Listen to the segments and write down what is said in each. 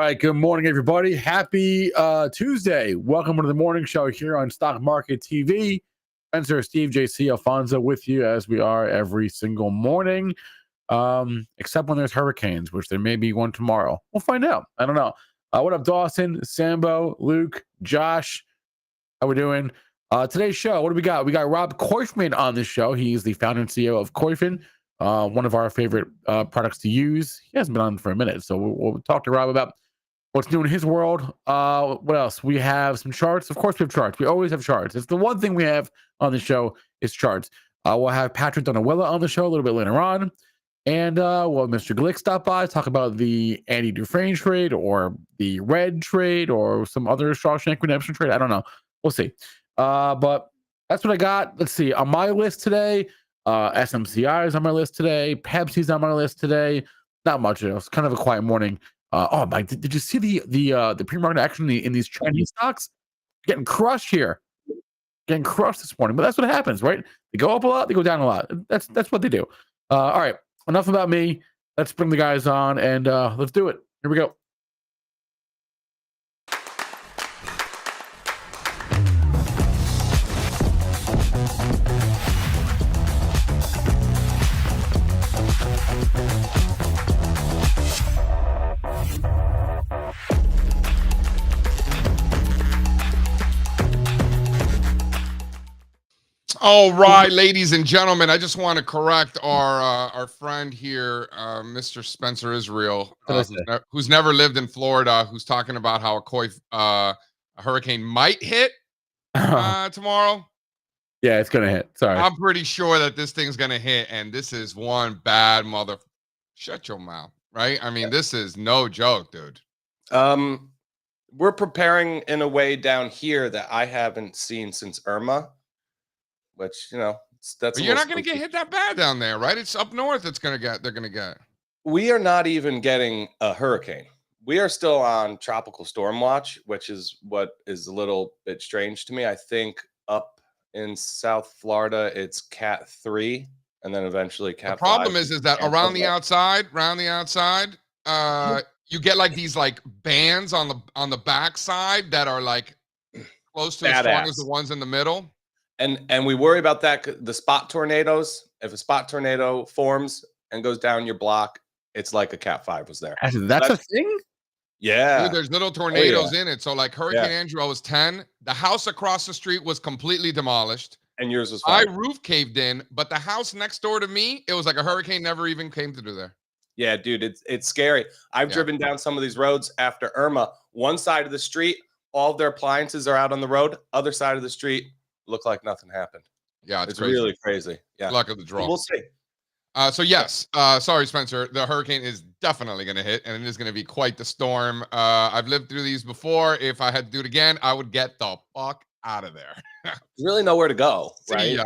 right, good morning, everybody. Happy Tuesday. Welcome to the morning show here on Stock Market TV. Spencer, Steve, JC, Alfonso with you as we are every single morning, except when there's hurricanes, which there may be one tomorrow. We'll find out. I don't know. What up, Dawson, Sambo, Luke, Josh? How we doing? Today's show, what do we got? We got Rob Koyfman on the show. He's the founder and CEO of Koyfin, one of our favorite products to use. He hasn't been on for a minute, so we'll talk to Rob about what's new in his world. What else? We have some charts. Of course, we have charts. We always have charts. It's the one thing we have on the show is charts. We'll have Patrick Donawilla on the show a little bit later on. And well, Mr. Glick stop by, talk about the Andy Dufresne trade or the red trade or some other Shawshank Redemption trade. I don't know. We'll see. But that's what I got. Let's see. On my list today, SMCI is on my list today. Pepsi's on my list today. Not much. It was kind of a quiet morning. Oh my! Did you see the pre-market action in these Chinese stocks? Getting crushed here, getting crushed this morning. But that's what happens, right? They go up a lot, they go down a lot. That's what they do. All right, enough about me. Let's bring the guys on and let's do it. Here we go. All right, ladies and gentlemen, I just want to correct our friend here, Mr. Spencer Israel, who's never lived in Florida, who's talking about how a hurricane might hit tomorrow. Yeah, it's gonna hit. Sorry, I'm pretty sure that this thing's gonna hit, and this is one bad mother. Shut your mouth, right? I mean, this is no joke, dude. We're preparing in a way down here that I haven't seen since Irma. Which, you know, that's. But you're not going to get hit that bad down there, right? It's up north. They're going to get. We are not even getting a hurricane. We are still on tropical storm watch, which is what is a little bit strange to me. I think up in South Florida, it's Cat 3, and then eventually Cat 5. The problem is that around the outside, you get like these like bands on the backside that are like close to as strong as the ones in the middle. And we worry about that. The spot tornadoes, if a spot tornado forms and goes down your block, it's like a Cat 5 was there. That's a thing? Yeah. Dude, there's little tornadoes in it. So like Hurricane Andrew, I was 10. The house across the street was completely demolished. And yours was fine. My roof caved in, but the house next door to me, it was like a hurricane never even came through there. Yeah, dude, it's scary. I've driven down some of these roads after Irma. One side of the street, all of their appliances are out on the road. Other side of the street, look like nothing happened. Yeah, it's really crazy. Yeah, luck of the draw. We'll see. So yes, sorry, Spencer. The hurricane is definitely going to hit, and it is going to be quite the storm. I've lived through these before. If I had to do it again, I would get the fuck out of there. There's really nowhere to go, right?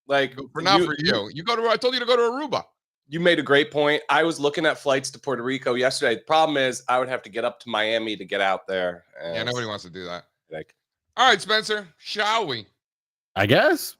Like for now, for you. You go to. I told you to go to Aruba. You made a great point. I was looking at flights to Puerto Rico yesterday. The problem is I would have to get up to Miami to get out there. Yeah, nobody wants to do that. All right, Spencer, shall we? I guess.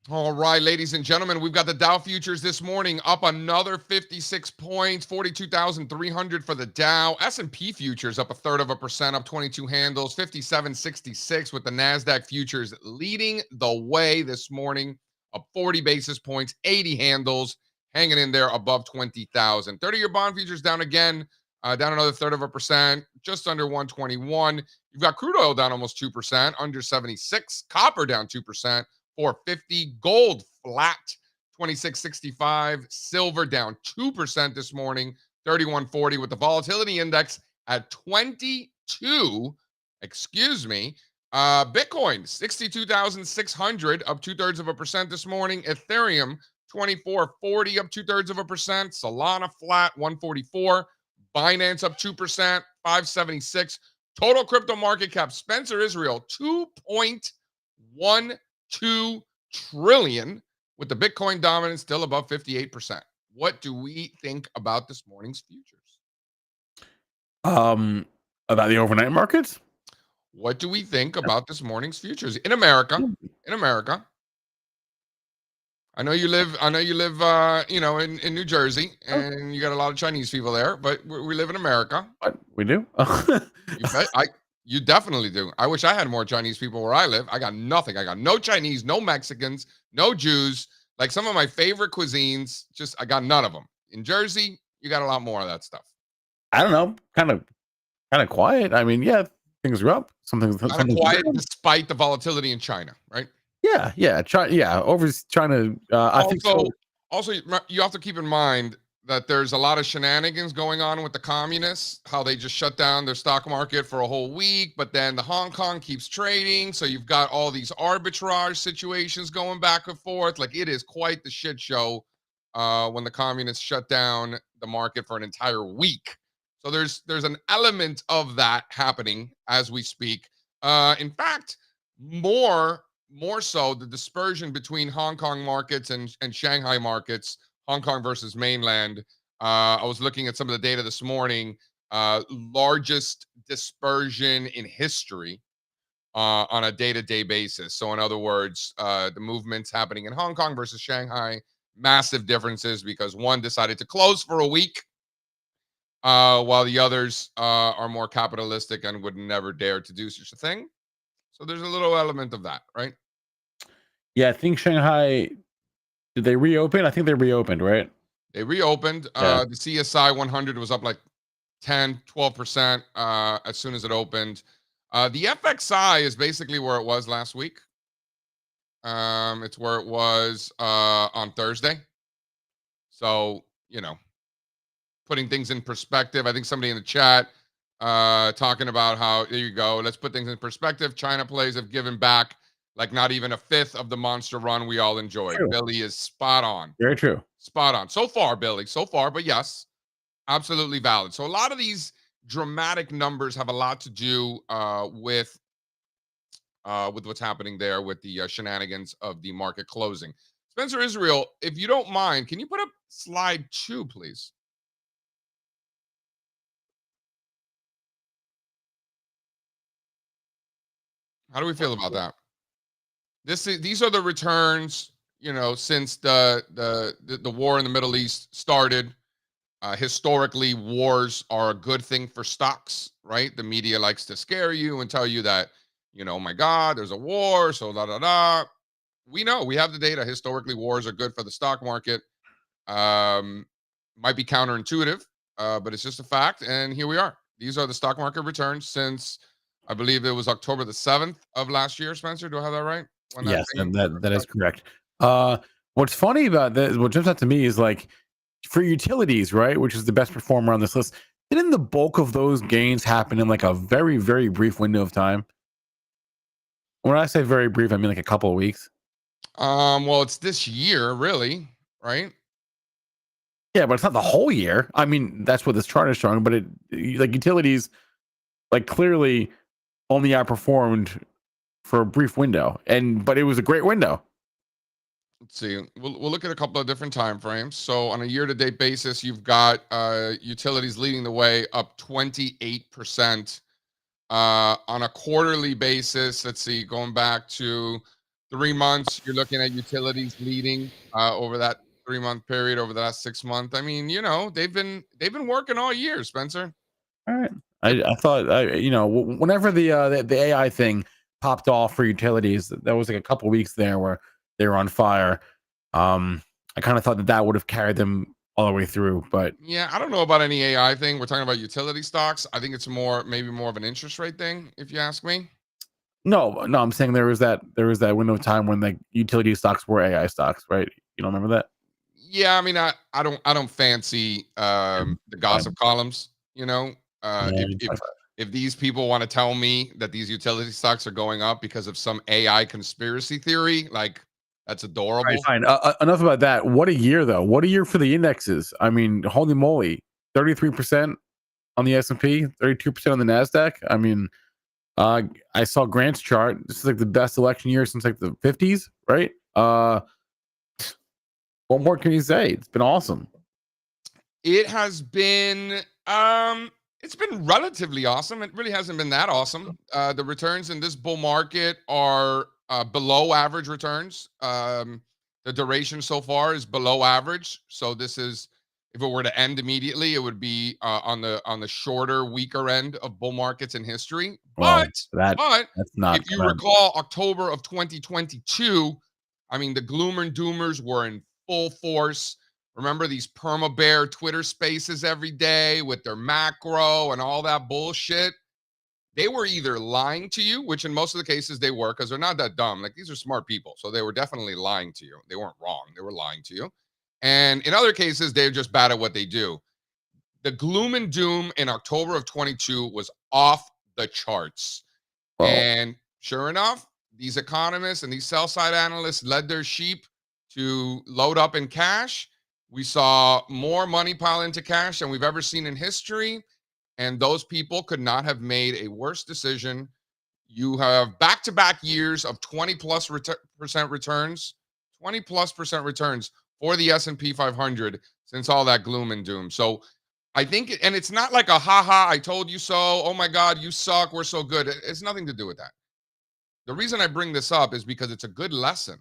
All right, ladies and gentlemen, we've got the Dow futures this morning up another 56 points, 42,300 for the Dow. S&P futures up 0.33%, up 22 handles, 57.66, with the NASDAQ futures leading the way this morning, up 40 basis points, 80 handles, hanging in there above 20,000. 30-year bond futures down again, down another 0.33%, just under 121. You've got crude oil down almost 2%, under 76. Copper down 2%, 450. Gold flat, 26.65. Silver down 2% this morning, 31.40, with the volatility index at 22. Excuse me. Bitcoin 62,600, up 0.2% this morning. Ethereum 24.40, up 0.2%. Solana flat, 144. Binance up 2%, 576. Total crypto market cap, Spencer Israel, 2.12 trillion, with the Bitcoin dominance still above 58%. What do we think about this morning's futures? About the overnight markets? What do we think about this morning's futures in America? In America. I know you live, in New Jersey, and you got a lot of Chinese people there, but we live in America. What we do? You bet. You definitely do. I wish I had more Chinese people where I live. I got nothing. I got no Chinese, no Mexicans, no Jews. Like some of my favorite cuisines, I got none of them. In Jersey, you got a lot more of that stuff. I don't know. Kind of quiet. I mean, yeah, things are up. Something's Quiet despite the volatility in China, right? Yeah. Over China. I think so. Also, you have to keep in mind that there's a lot of shenanigans going on with the communists, how they just shut down their stock market for a whole week, but then the Hong Kong keeps trading. So you've got all these arbitrage situations going back and forth. Like it is quite the shit show when the communists shut down the market for an entire week. So there's an element of that happening as we speak. In fact, more so the dispersion between Hong Kong markets and Shanghai markets, Hong Kong versus mainland. I was looking at some of the data this morning. Largest dispersion in history on a day-to-day basis. So in other words, the movements happening in Hong Kong versus Shanghai, massive differences because one decided to close for a week, while the others are more capitalistic and would never dare to do such a thing. So there's a little element of that, right? Yeah, I think Shanghai. Did they reopen? I think they reopened, right? They reopened. Yeah. The CSI 100 was up like 10, 12% as soon as it opened. The FXI is basically where it was last week. It's where it was on Thursday. So, putting things in perspective. I think somebody in the chat talking about how, there you go, let's put things in perspective. China plays have given back like not even a fifth of the monster run we all enjoyed. True. Billy is spot on. Very true. Spot on. So far, Billy, so far, but yes, absolutely valid. So a lot of these dramatic numbers have a lot to do with what's happening there with the shenanigans of the market closing. Spencer Israel, if you don't mind, can you put up slide 2, please? How do we feel about that? These are the returns, since the war in the Middle East started. Historically, wars are a good thing for stocks, right? The media likes to scare you and tell you that, oh my God, there's a war, so da da da. We know, we have the data. Historically, wars are good for the stock market. Might be counterintuitive, but it's just a fact. And here we are. These are the stock market returns since, I believe it was October the 7th of last year. Spencer, do I have that right? Yes, and that is correct. What's funny about this, what jumps out to me is like for utilities, right, which is the best performer on this list, didn't the bulk of those gains happen in like a very, very brief window of time? When I say very brief, I mean like a couple of weeks. Well, it's this year, really, right? Yeah, but it's not the whole year. I mean, that's what this chart is showing, but like utilities, like clearly only outperformed for a brief window, but it was a great window. Let's see. We'll look at a couple of different time frames. So on a year-to-date basis, you've got utilities leading the way, up 28%. On a quarterly basis, let's see, going back to 3 months, you're looking at utilities leading over that 3-month period, over the last 6 months. I mean, they've been working all year, Spencer. All right. I thought whenever the AI thing popped off for utilities, that was like a couple weeks there where they were on fire. I kind of thought that would have carried them all the way through, but yeah, I don't know about any AI thing. We're talking about utility stocks. I think it's maybe more of an interest rate thing, if you ask me. No, I'm saying there was that window of time when like utility stocks were AI stocks, right? You don't remember that? Yeah, I mean, I don't fancy the gossip columns. If these people want to tell me that these utility stocks are going up because of some AI conspiracy theory, like that's adorable. Right, fine. Enough about that. What a year, though. What a year for the indexes. I mean, holy moly, 33% on the S&P, 32% on the Nasdaq. I mean, I saw Grant's chart. This is like the best election year since like the 50s, right? What more can you say? It's been awesome. It has been it's been relatively awesome. It really hasn't been that awesome. The returns in this bull market are below average returns. The The duration so far is below average. So this is, if it were to end immediately, it would be on the shorter, weaker end of bull markets in history. Well, But that's not if you gonna. recall October of 2022, I mean, the gloom and doomers were in full force. Remember these perma bear Twitter spaces every day with their macro and all that bullshit? They were either lying to you, which in most of the cases they were, because they're not that dumb. Like, these are smart people. So they were definitely lying to you. They weren't wrong. They were lying to you. And in other cases, they're just bad at what they do. The gloom and doom in October of 22 was off the charts. Well, And sure enough, these economists and these sell side analysts led their sheep to load up in cash. We saw more money pile into cash than we've ever seen in history. And those people could not have made a worse decision. You have back to back years of 20 plus percent returns, 20 plus percent returns for the S&P 500 since all that gloom and doom. So I think, and it's not like a haha, I told you so. Oh my God, you suck. We're so good. It's nothing to do with that. The reason I bring this up is because it's a good lesson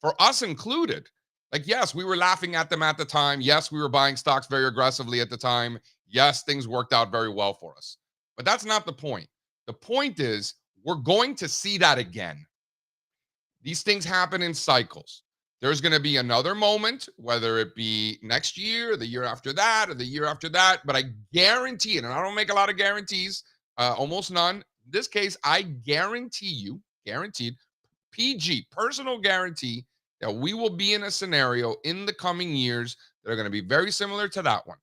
for us included. Like, yes, we were laughing at them at the time. Yes, we were buying stocks very aggressively at the time. Yes, things worked out very well for us. But that's not the point. The point is, we're going to see that again. These things happen in cycles. There's going to be another moment, whether it be next year, the year after that, or the year after that. But I guarantee it, and I don't make a lot of guarantees, almost none. In this case, I guarantee you, guaranteed, PG, personal guarantee, that we will be in a scenario in the coming years that are going to be very similar to that one.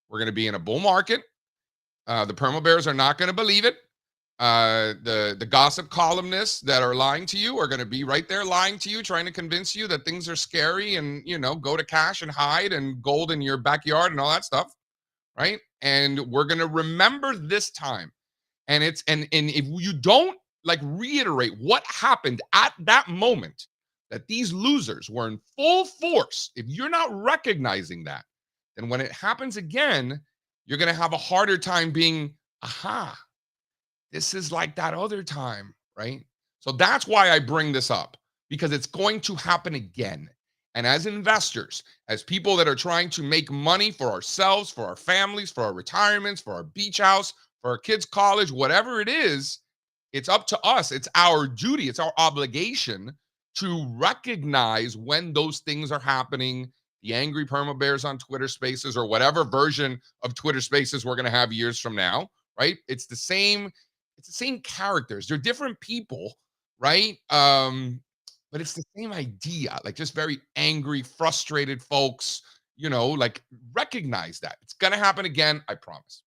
We're going to be in a bull market. The perma bears are not going to believe it. The gossip columnists that are lying to you are going to be right there lying to you, trying to convince you that things are scary and, go to cash and hide and gold in your backyard and all that stuff, right? And we're going to remember this time. And it's and if you don't reiterate what happened at that moment, that these losers were in full force, if you're not recognizing that, then when it happens again, you're going to have a harder time being, aha, this is like that other time, right? So that's why I bring this up, because it's going to happen again. And as investors, as people that are trying to make money for ourselves, for our families, for our retirements, for our beach house, for our kids' college, whatever it is, it's up to us. It's our duty. It's our obligation to recognize when those things are happening. The angry perma bears on Twitter Spaces, or whatever version of Twitter Spaces we're going to have years from now, right? It's the same characters. They're different people, right? But it's the same idea, like just very angry, frustrated folks, recognize that. It's going to happen again, I promise.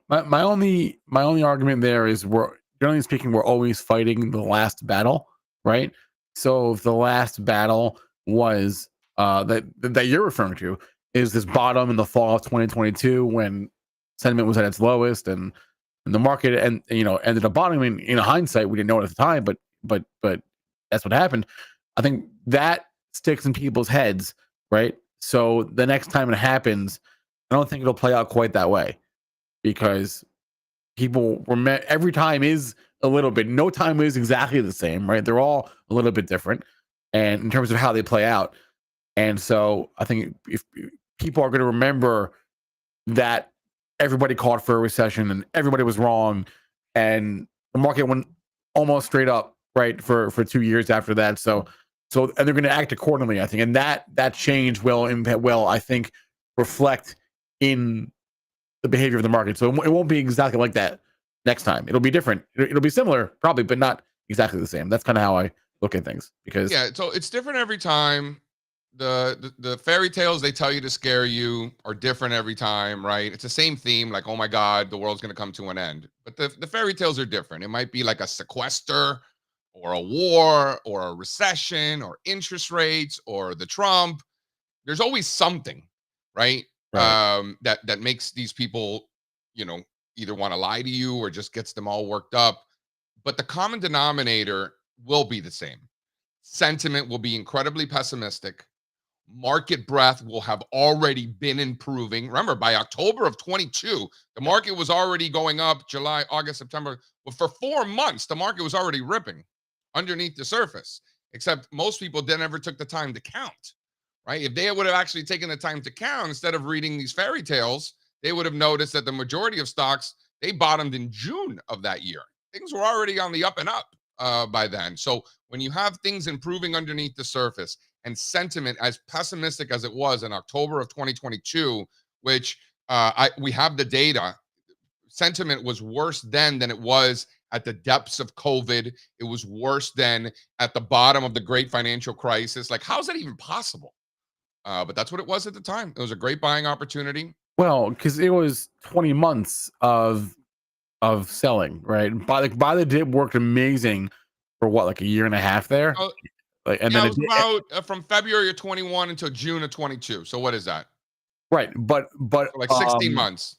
my only argument there is, we're generally speaking, we're always fighting the last battle, right? So if the last battle was that you're referring to is this bottom in the fall of 2022, when sentiment was at its lowest, and the market ended up bottoming. In hindsight, we didn't know it at the time, but that's what happened. I think that sticks in people's heads, right? So the next time it happens, I don't think it'll play out quite that way, because people remember every time is a little bit. No time is exactly the same, right? They're all a little bit different, and in terms of how they play out. And so I think if people are going to remember that everybody called for a recession and everybody was wrong, and the market went almost straight up, right, for 2 years after that. So and they're going to act accordingly, I think, and that change will I think, reflect in the behavior of the market. So it won't be exactly like that next time. It'll be different. It'll be similar, probably, but not exactly the same. That's kind of how I look at things, because So it's different every time. The fairy tales they tell you to scare you are different every time, right? It's the same theme, like, oh my God, the world's going to come to an end. But the fairy tales are different. It might be like a sequester, or a war, or a recession, or interest rates, or the Trump. There's always something, right? Right. That makes these people, either want to lie to you or just gets them all worked up. But the common denominator will be the same. Sentiment will be incredibly pessimistic. Market breadth will have already been improving. Remember, by October of 22, the market was already going up. July, August, September. But for 4 months, the market was already ripping underneath the surface. except most people then never took the time to count, right? If they would have actually taken the time to count instead of reading these fairy tales, they would have noticed that the majority of stocks, they bottomed in June of that year. Things were already on the up and up by then. So when you have things improving underneath the surface and sentiment as pessimistic as it was in October of 2022, which we have the data, sentiment was worse then than it was at the depths of COVID. It was worse than at the bottom of the great financial crisis. Like, how's that even possible? But that's what it was at the time. It was a great buying opportunity. Well, because it was 20 months of selling, right? Buy the dip worked amazing for what, like a year and a half there. Like, and Yeah, then it was about from February of 21 until June of 22. So what is that? right, but So like 16 months.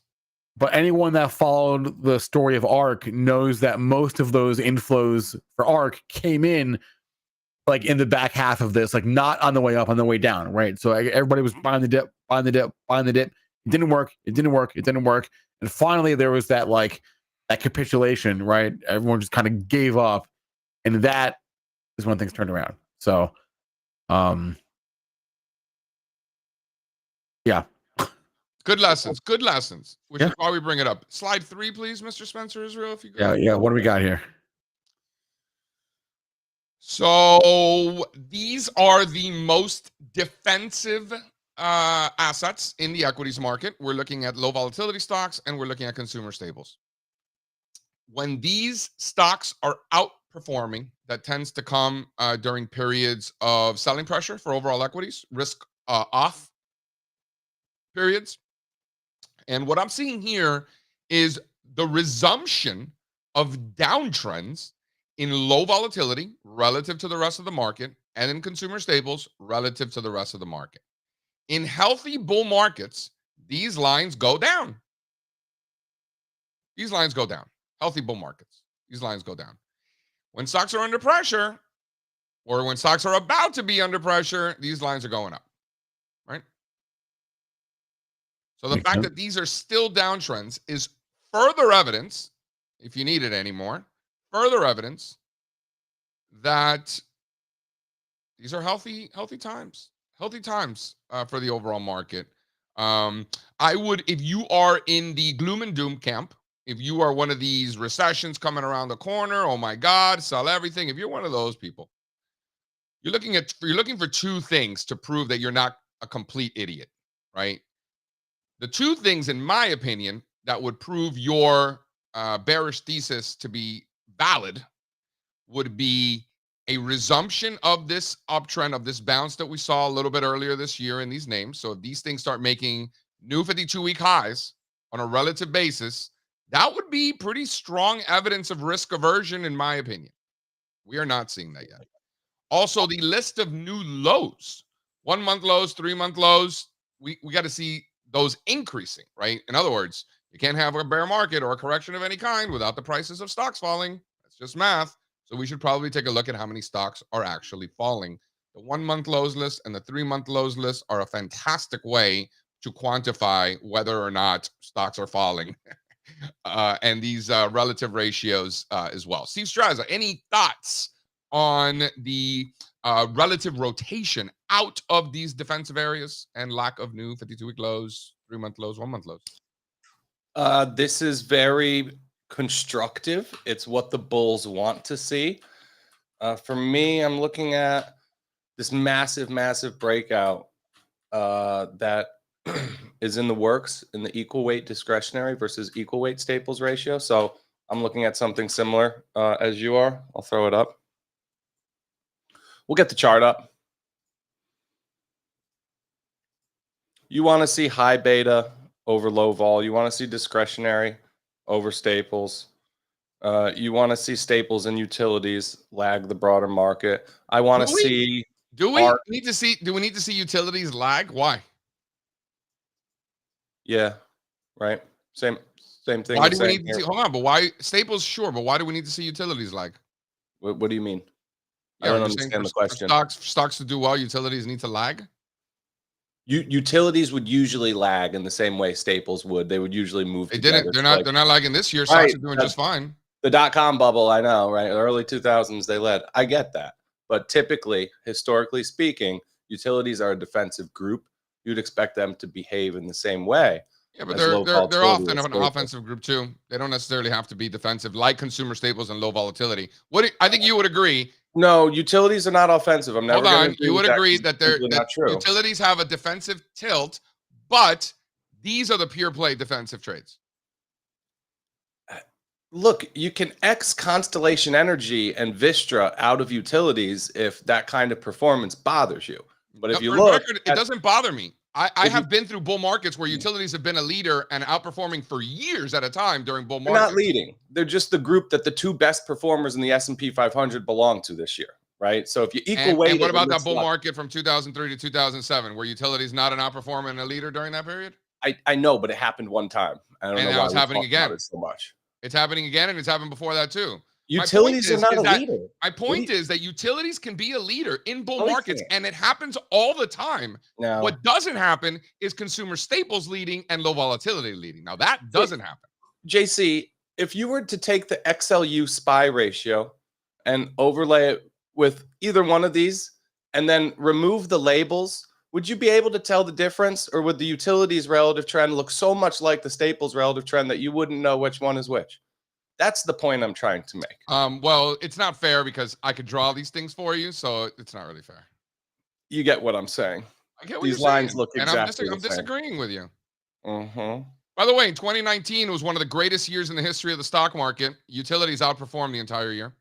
But anyone that followed the story of ARK knows that most of those inflows for ARK came in like in the back half of this, like not on the way up, on the way down, right? So everybody was buying the dip, buying the dip, buying the dip. It didn't work. It didn't work. It didn't work. And finally, there was that like that capitulation, right? Everyone just kind of gave up, and that is when things turned around. So, yeah. Good lessons. Good lessons. Which Yeah. is why we bring it up. Slide 3, please, Mr. Spencer Israel, if you go. Yeah. What do we got here? So these are the most defensive assets in the equities market. We're looking at low volatility stocks and we're looking at consumer staples. When these stocks are outperforming, that tends to come during periods of selling pressure for overall equities, risk off periods. And what I'm seeing here is the resumption of downtrends in low volatility relative to the rest of the market and in consumer staples relative to the rest of the market. In healthy bull markets, these lines go down. These lines go down. Healthy bull markets, these lines go down. When stocks are under pressure, or when stocks are about to be under pressure, these lines are going up, right? So the fact that these are still downtrends is further evidence, if you need it anymore, further evidence that these are healthy times for the overall market. I would, if you are in the gloom and doom camp, if you are one of these recessions coming around the corner, oh my God, sell everything. If you're one of those people, you're looking for two things to prove that you're not a complete idiot, right? The two things, in my opinion, that would prove your bearish thesis to be valid would be a resumption of this uptrend, of this bounce that we saw a little bit earlier this year in these names. So if these things start making new 52-week highs on a relative basis, that would be pretty strong evidence of risk aversion, in my opinion. We are not seeing that yet. Also, the list of new lows, 1 month lows, 3 month lows, we got to see those increasing, right? In other words, you can't have a bear market or a correction of any kind without the prices of stocks falling. That's just math. So we should probably take a look at how many stocks are actually falling. The 1 month lows list and the 3 month lows list are a fantastic way to quantify whether or not stocks are falling. And these relative ratios as well. Steve Strazza, any thoughts on the relative rotation out of these defensive areas and lack of new 52-week lows, 3 month lows, 1 month lows? This is very constructive. It's what the bulls want to see. For me, I'm looking at this massive breakout that is in the works in the equal weight discretionary versus equal weight staples ratio. So I'm looking at something similar as you are. I'll throw it up. We'll get the chart up. You want to see high beta over low vol. You want to see discretionary over staples. You want to see staples and utilities lag the broader market. I want to see. Do we need to see utilities lag? Why? Yeah, right. Same thing. Why do we need to see? Hold on, but why staples? Sure, but why do we need to see utilities lag? What do you mean? Yeah, I don't understand the question. Stocks to do well, utilities need to lag. Utilities would usually lag in the same way staples would. They would usually move. They together. didn't. They're not lagging this year. Stocks are doing just fine. The .com bubble, I know, right? Early 2000s, they led. I get that. But typically, historically speaking, utilities are a defensive group. You'd expect them to behave in the same way. Yeah, but as low they're volatility often is an stable. offensive group too. They don't necessarily have to be defensive, like consumer staples and low volatility. I think you would agree. No, utilities are not offensive. I'm never Hold going to on, agree you with would that agree 'cause that it's they're simply that not true. utilities have a defensive tilt, but these are the pure play defensive trades. Look, you can X Constellation Energy and Vistra out of utilities if that kind of performance bothers you. But if you For the look, record, it doesn't bother me. I If you- have been through bull markets where utilities have been a leader and outperforming for years at a time during bull they're markets. not leading. They're just the group that the two best performers in the S&P 500 belong to this year, right? So if you equal weight And what it, about it that looks bull like- market from 2003 to 2007? Were utilities not an outperformer and a leader during that period? I know, but it happened one time. I don't And know now why it's we happening talk about again. it so much. It's happening again, and it's happened before that too. Utilities are not a that leader. my point is that utilities can be a leader in bull No, they markets, can't. and it happens all the time. Now, What doesn't happen is consumer staples leading and low volatility leading. Now that doesn't happen. JC, if you were to take the XLU SPY ratio and overlay it with either one of these and then remove the labels, would you be able to tell the difference, or would the utilities relative trend look so much like the staples relative trend that you wouldn't know which one is which? That's the point I'm trying to make. Well, it's not fair because I could draw these things for you, so it's not really fair. You get what I'm saying. I get what These you're lines saying, look and exactly I'm the same. disagreeing with you. Mm-hmm. By the way, 2019 was one of the greatest years in the history of the stock market. Utilities outperformed the entire year.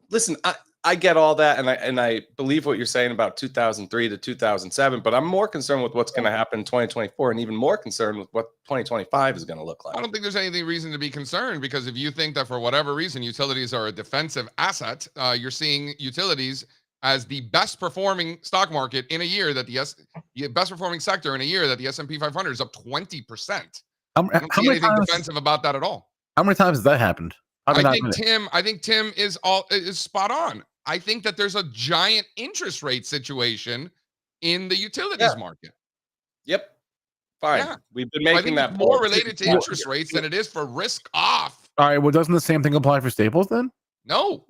Listen, I get all that, and I believe what you're saying about 2003 to 2007, but I'm more concerned with what's going to happen in 2024, and even more concerned with what 2025 is going to look like. I don't think there's any reason to be concerned, because if you think that for whatever reason utilities are a defensive asset, you're seeing utilities as the best performing stock market in a year that the best performing sector in a year that the S&P 500 is up 20%. I don't see anything defensive about that at all. How many times has that happened? I think Tim is spot on. I think that there's a giant interest rate situation in the utilities market. Yep. Fine. Yeah. We've been making that it's more related to interest rates than it is for risk off. All right. Well, doesn't the same thing apply for staples then? No,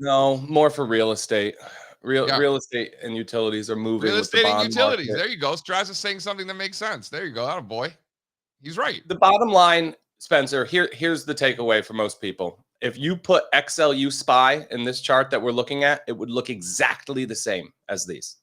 more for real estate. Yeah. Real estate and utilities are moving. real with the estate and bond utilities. market. There you go. Strazza is saying something that makes sense. There you go. Atta boy. He's right. The bottom line, Spencer, here's the takeaway for most people. If you put XLU SPY in this chart that we're looking at, it would look exactly the same as these.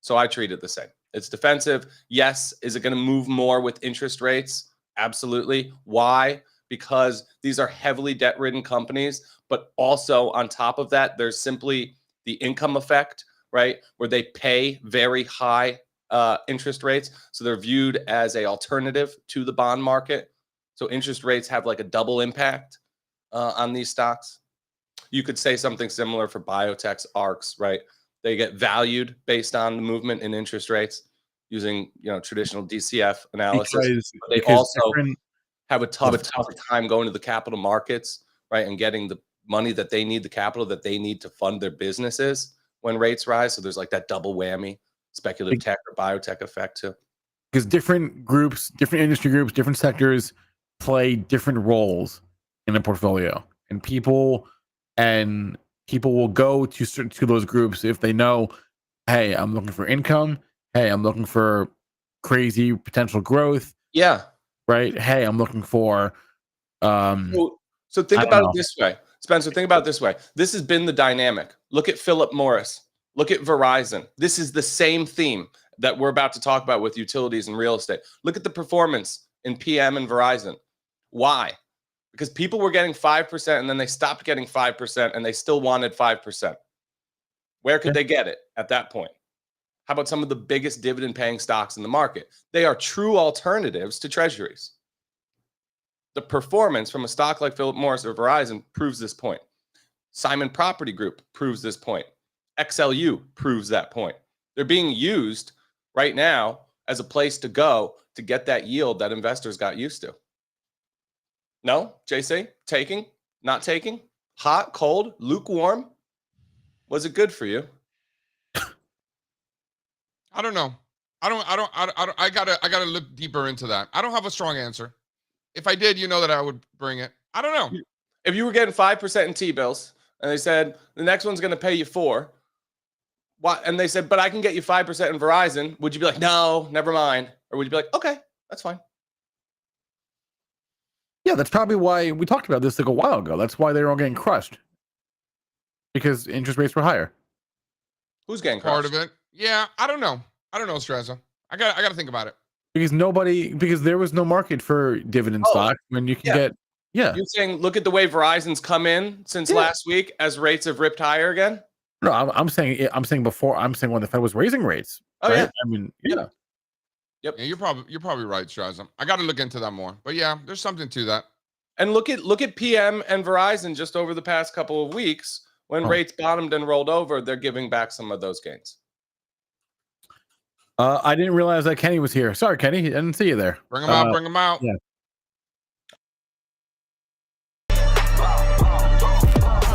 So I treat it the same. It's defensive. Yes. Is it going to move more with interest rates? Absolutely. Why? Because these are heavily debt-ridden companies, but also on top of that, there's simply the income effect, right? Where they pay very high interest rates. So they're viewed as an alternative to the bond market. So interest rates have like a double impact on these stocks. You could say something similar for biotechs, ARCs, right? They get valued based on the movement in interest rates using, traditional DCF analysis. But they also have a tougher time going to the capital markets, right? And getting the money that they need, the capital that they need to fund their businesses when rates rise. So there's like that double whammy, speculative tech or biotech effect too. Because different groups, different industry groups, different sectors play different roles in a portfolio, and people will go to those groups if they know, hey, I'm looking for income. Hey, I'm looking for crazy potential growth. Yeah. Right. Hey, I'm looking for. So think about it this way, Spencer. Think about it this way. This has been the dynamic. Look at Philip Morris. Look at Verizon. This is the same theme that we're about to talk about with utilities and real estate. Look at the performance in PM and Verizon. Why? Because people were getting 5% and then they stopped getting 5% and they still wanted 5%. Where could they get it at that point? How about some of the biggest dividend paying stocks in the market? They are true alternatives to treasuries. The performance from a stock like Philip Morris or Verizon proves this point. Simon Property Group proves this point. XLU proves that point. They're being used right now as a place to go to get that yield that investors got used to. No, JC? Taking? Not taking? Hot, cold, lukewarm? Was it good for you? I don't know. I gotta look deeper into that. I don't have a strong answer. If I did, that I would bring it. I don't know. If you were getting 5% in T-bills and they said the next one's going to pay you 4%, What? And they said, but I can get you 5% in Verizon. Would you be like, no, never mind? Or would you be like, okay, that's fine? Yeah, that's probably why we talked about this like a while ago. That's why they were all getting crushed. Because interest rates were higher. Who's getting Part crushed? of it. Yeah, I don't know. Strazza. I got to think about it. Because there was no market for dividend stock when you can get. Yeah. You're saying, look at the way Verizon's come in since last week as rates have ripped higher again? No, I'm saying before. I'm saying when the Fed was raising rates. Oh, right? yeah. I mean, yeah. Yep. Yeah, you're probably right, Strazza. I got to look into that more. But yeah, there's something to that. And look at PM and Verizon just over the past couple of weeks. When rates bottomed and rolled over, they're giving back some of those gains. I didn't realize that Kenny was here. Sorry, Kenny. I didn't see you there. Bring him out. Bring him out. Yeah.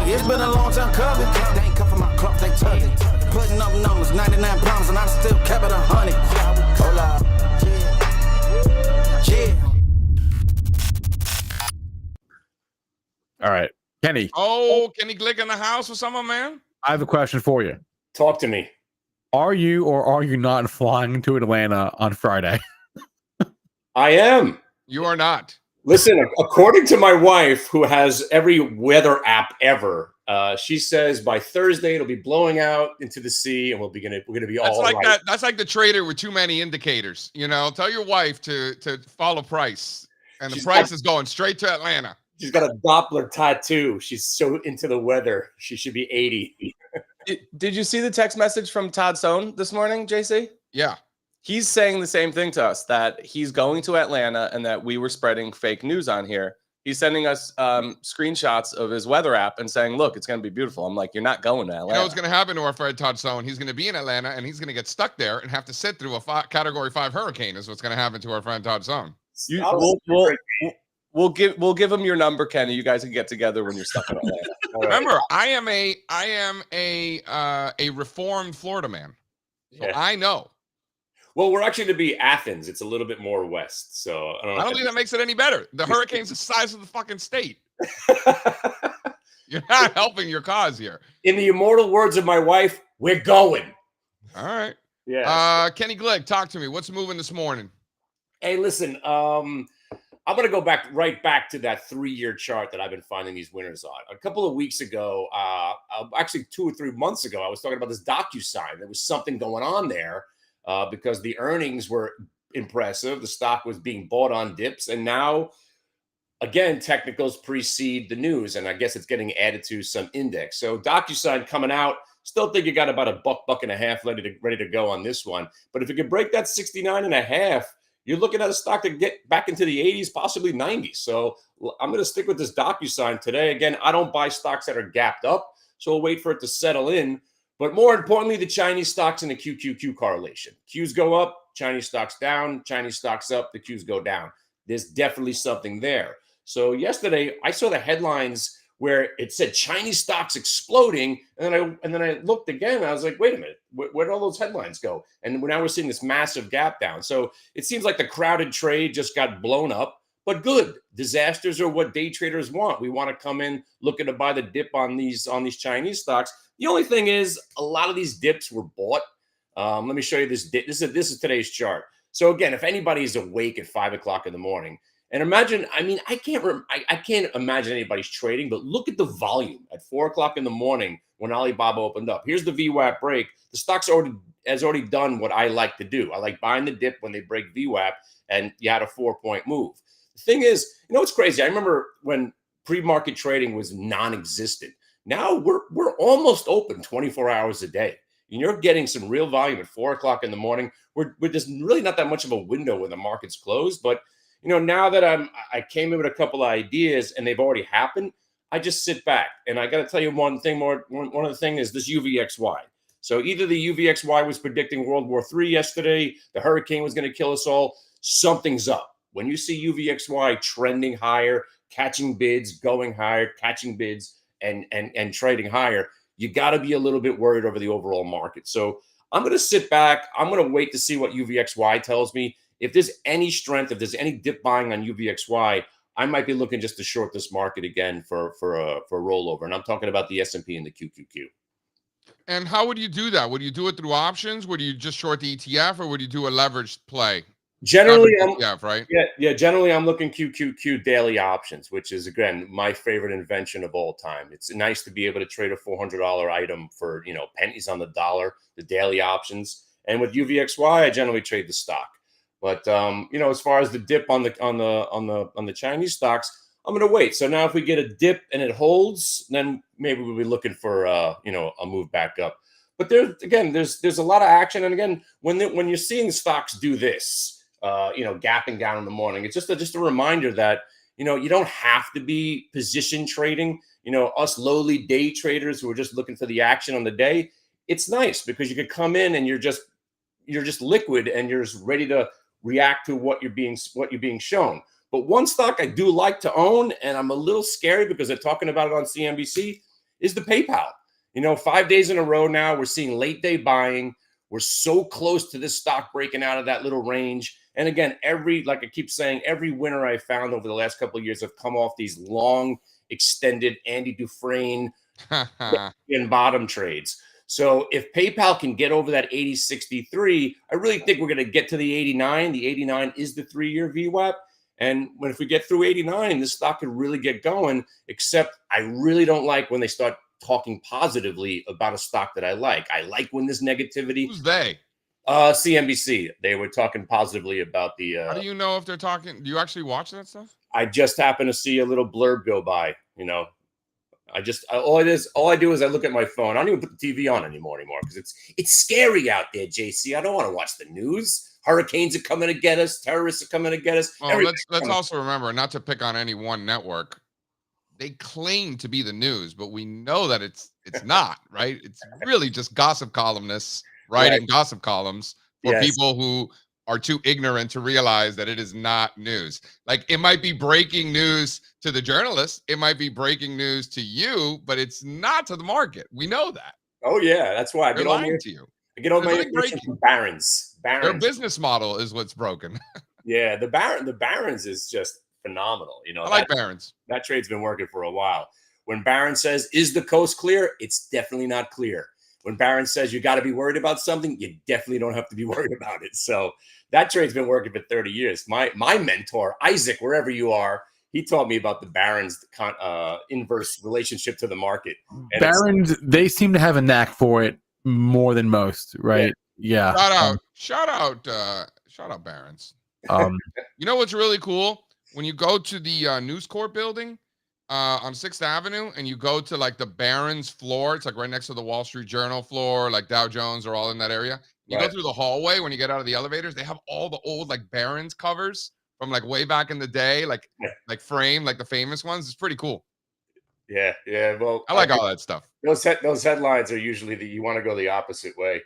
It's been a long time coming. They ain't come for my club, they tug it. Putting up numbers, 99 problems, and I still kept it 100. Hold up. Yeah. All right, Kenny. Oh, Kenny Glick in the house or something, man? I have a question for you. Talk to me. Are you or are you not flying to Atlanta on Friday? I am. You are not. Listen, according to my wife, who has every weather app ever, she says by Thursday it'll be blowing out into the sea, and we're gonna be all right. That. That's like the trader with too many indicators. You know, tell your wife to follow price, and the price is going straight to Atlanta. She's got a Doppler tattoo. She's so into the weather. She should be 80. Did you see the text message from Todd Stone this morning, JC? Yeah. He's saying the same thing to us, that he's going to Atlanta and that we were spreading fake news on here. He's sending us screenshots of his weather app and saying, look, it's going to be beautiful. I'm like, you're not going to Atlanta. You know what's going to happen to our friend Todd Stone? He's going to be in Atlanta, and he's going to get stuck there and have to sit through a Category 5 hurricane is what's going to happen to our friend Todd Stone. We'll give him your number, Kenny. You guys can get together when you're stuck in Atlanta. Remember, I am a reformed Florida man. So yeah. I know. Well, we're actually to be Athens. It's a little bit more west. So I don't think that makes it any better. The hurricane's the size of the fucking state. You're not helping your cause here. In the immortal words of my wife, we're going. All right. Yeah. Kenny Glick, talk to me. What's moving this morning? Hey, listen, I'm going to go right back to that 3-year chart that I've been finding these winners on. A couple of weeks ago, actually 2 or 3 months ago, I was talking about this DocuSign. There was something going on there because the earnings were impressive. The stock was being bought on dips. And now, again, technicals precede the news. And I guess it's getting added to some index. So DocuSign coming out. Still think you got about a buck and a half ready to go on this one. But if you can break that 69.5, you're looking at a stock to get back into the 80s, possibly 90s. So I'm going to stick with this DocuSign today. Again, I don't buy stocks that are gapped up, so we'll wait for it to settle in. But more importantly, the Chinese stocks and the QQQ correlation. Qs go up, Chinese stocks down, Chinese stocks up, the Qs go down. There's definitely something there. So yesterday, I saw the headlines where it said Chinese stocks exploding, and then I looked again, and I was like, wait a minute, where'd all those headlines go? And now we're seeing this massive gap down. So it seems like the crowded trade just got blown up, but good. Disasters are what day traders want. We want to come in looking to buy the dip on these Chinese stocks. The only thing is, a lot of these dips were bought. Let me show you this dip. This is today's chart. So again, if anybody's awake at 5 o'clock in the morning, and imagine, I mean, I can't imagine anybody's trading, but look at the volume at 4 o'clock in the morning when Alibaba opened up. Here's the VWAP break. The stock's has already done what I like to do. I like buying the dip when they break VWAP, and you had a 4-point move. The thing is, you know what's crazy? I remember when pre-market trading was non-existent. Now we're almost open 24 hours a day. And you're getting some real volume at 4 o'clock in the morning. We're just really not that much of a window when the market's closed, but you know, now that I came in with a couple of ideas and they've already happened, I just sit back. And I got to tell you one thing more. One of the things is this UVXY. So either the UVXY was predicting World War III yesterday, the hurricane was going to kill us all. Something's up. When you see UVXY trending higher, catching bids, going higher, catching bids, and trading higher, you got to be a little bit worried over the overall market. So I'm going to sit back. I'm going to wait to see what UVXY tells me. If there's any strength, if there's any dip buying on UVXY, I might be looking just to short this market again for a rollover. And I'm talking about the S&P and the QQQ. And how would you do that? Would you do it through options? Would you just short the ETF, or would you do a leveraged play? Generally, Leveraged ETF, right? yeah. Generally, I'm looking QQQ daily options, which is again my favorite invention of all time. It's nice to be able to trade a $400 item for pennies on the dollar, the daily options. And with UVXY, I generally trade the stock. But as far as the dip on the Chinese stocks, I'm going to wait. So now if we get a dip and it holds, then maybe we'll be looking for a move back up. But there's a lot of action. And again, when you're seeing stocks do this, gapping down in the morning, it's just a reminder that you don't have to be position trading. Us lowly day traders who are just looking for the action on the day, it's nice because you could come in and you're just liquid and you're just ready to react to what you're being shown. But one stock I do like to own, and I'm a little scary because they're talking about it on CNBC, is the PayPal. 5 days in a row now, we're seeing late day buying. We're so close to this stock breaking out of that little range. And again, like I keep saying, every winner I found over the last couple of years have come off these long, extended Andy Dufresne and bottom trades. So if PayPal can get over that 80.63, I really think we're going to get to the 89. The 89 is the 3-year VWAP. And if we get through 89, this stock could really get going, except I really don't like when they start talking positively about a stock that I like. I like when there's negativity. Who's they? CNBC. They were talking positively about the... How do you know if they're talking? Do you actually watch that stuff? I just happen to see a little blurb go by, all I do is I look at my phone. I don't even put the TV on anymore because it's scary out there, JC. I don't want to watch the news. Hurricanes are coming to get us. Terrorists are coming to get us. Well, let's also remember not to pick on any one network. They claim to be the news, but we know that it's not, right? It's really just gossip columnists writing gossip columns for people who are too ignorant to realize that it is not news. Like, it might be breaking news to the journalists, it might be breaking news to you, but it's not to the market. We know that. Oh yeah, that's why They're lying to you. I get all my information from Barron's. Their business model is what's broken. Yeah, the Barron's is just phenomenal. I like Barron's. That trade's been working for a while. When Barron says, "Is the coast clear?" It's definitely not clear. When Barron says you got to be worried about something, you definitely don't have to be worried about it. So that trade's been working for 30 years. My mentor, Isaac, wherever you are, he taught me about the Barron's inverse relationship to the market. And Barron's, they seem to have a knack for it more than most, right? Yeah. Shout out Barron's. You know what's really cool? When you go to the News Corp building on 6th Avenue and you go to like the Barron's floor, it's like right next to the Wall Street Journal floor, like Dow Jones are all in that area. You go through the hallway when you get out of the elevators, they have all the old like Barron's covers from like way back in the day, like framed, like the famous ones. It's pretty cool. Yeah. Well, I like all that stuff. Those headlines are usually you want to go the opposite way.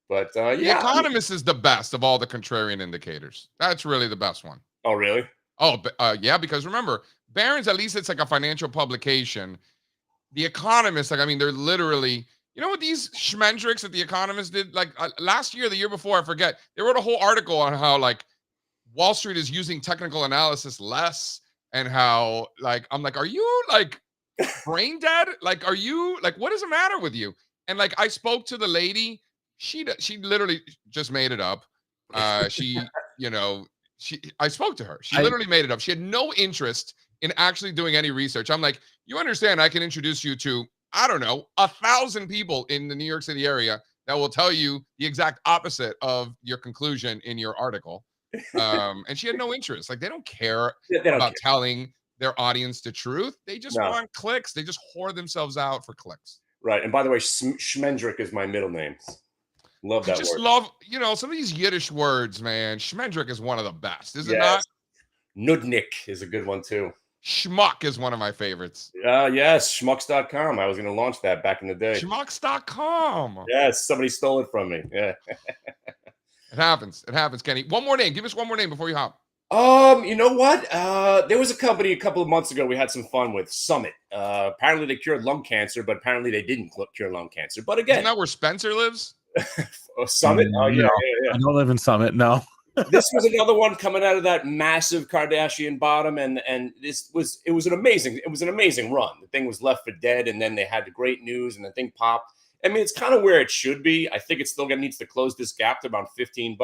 But The Economist is the best of all the contrarian indicators. That's really the best one. Oh, really? Oh, yeah, because remember, Barron's, at least it's like a financial publication. The Economist, they're literally, what these schmendricks that The Economist did, last year, the year before, I forget, they wrote a whole article on how, Wall Street is using technical analysis less, and how, I'm like, are you, brain dead? What is the matter with you? And, I spoke to the lady. She literally just made it up. I spoke to her. She literally made it up. She had no interest in actually doing any research. I'm like, you understand, I can introduce you to, I don't know, 1,000 people in the New York City area that will tell you the exact opposite of your conclusion in your article. And she had no interest. They don't care about telling their audience the truth. They just want clicks. They just whore themselves out for clicks. Right. And by the way, Schmendrick is my middle name. Love that word. Love, some of these Yiddish words, man. Schmendrick is one of the best, is it not? Nudnik is a good one too. Schmuck is one of my favorites. Yes, schmucks.com. I was going to launch that back in the day. Schmucks.com. Yes, somebody stole it from me. Yeah. It happens, Kenny. One more name. Give us one more name before you hop. You know what? There was a company a couple of months ago we had some fun with, Summit. Apparently they cured lung cancer, but apparently they didn't cure lung cancer. But again, isn't that where Spencer lives? Summit? Oh, yeah. I don't live in Summit, no. This was another one coming out of that massive Kardashian bottom, and it was an amazing run. The thing was left for dead, and then they had the great news, and the thing popped. I mean, it's kind of where it should be. I think it's still going to needs to close this gap to about $15,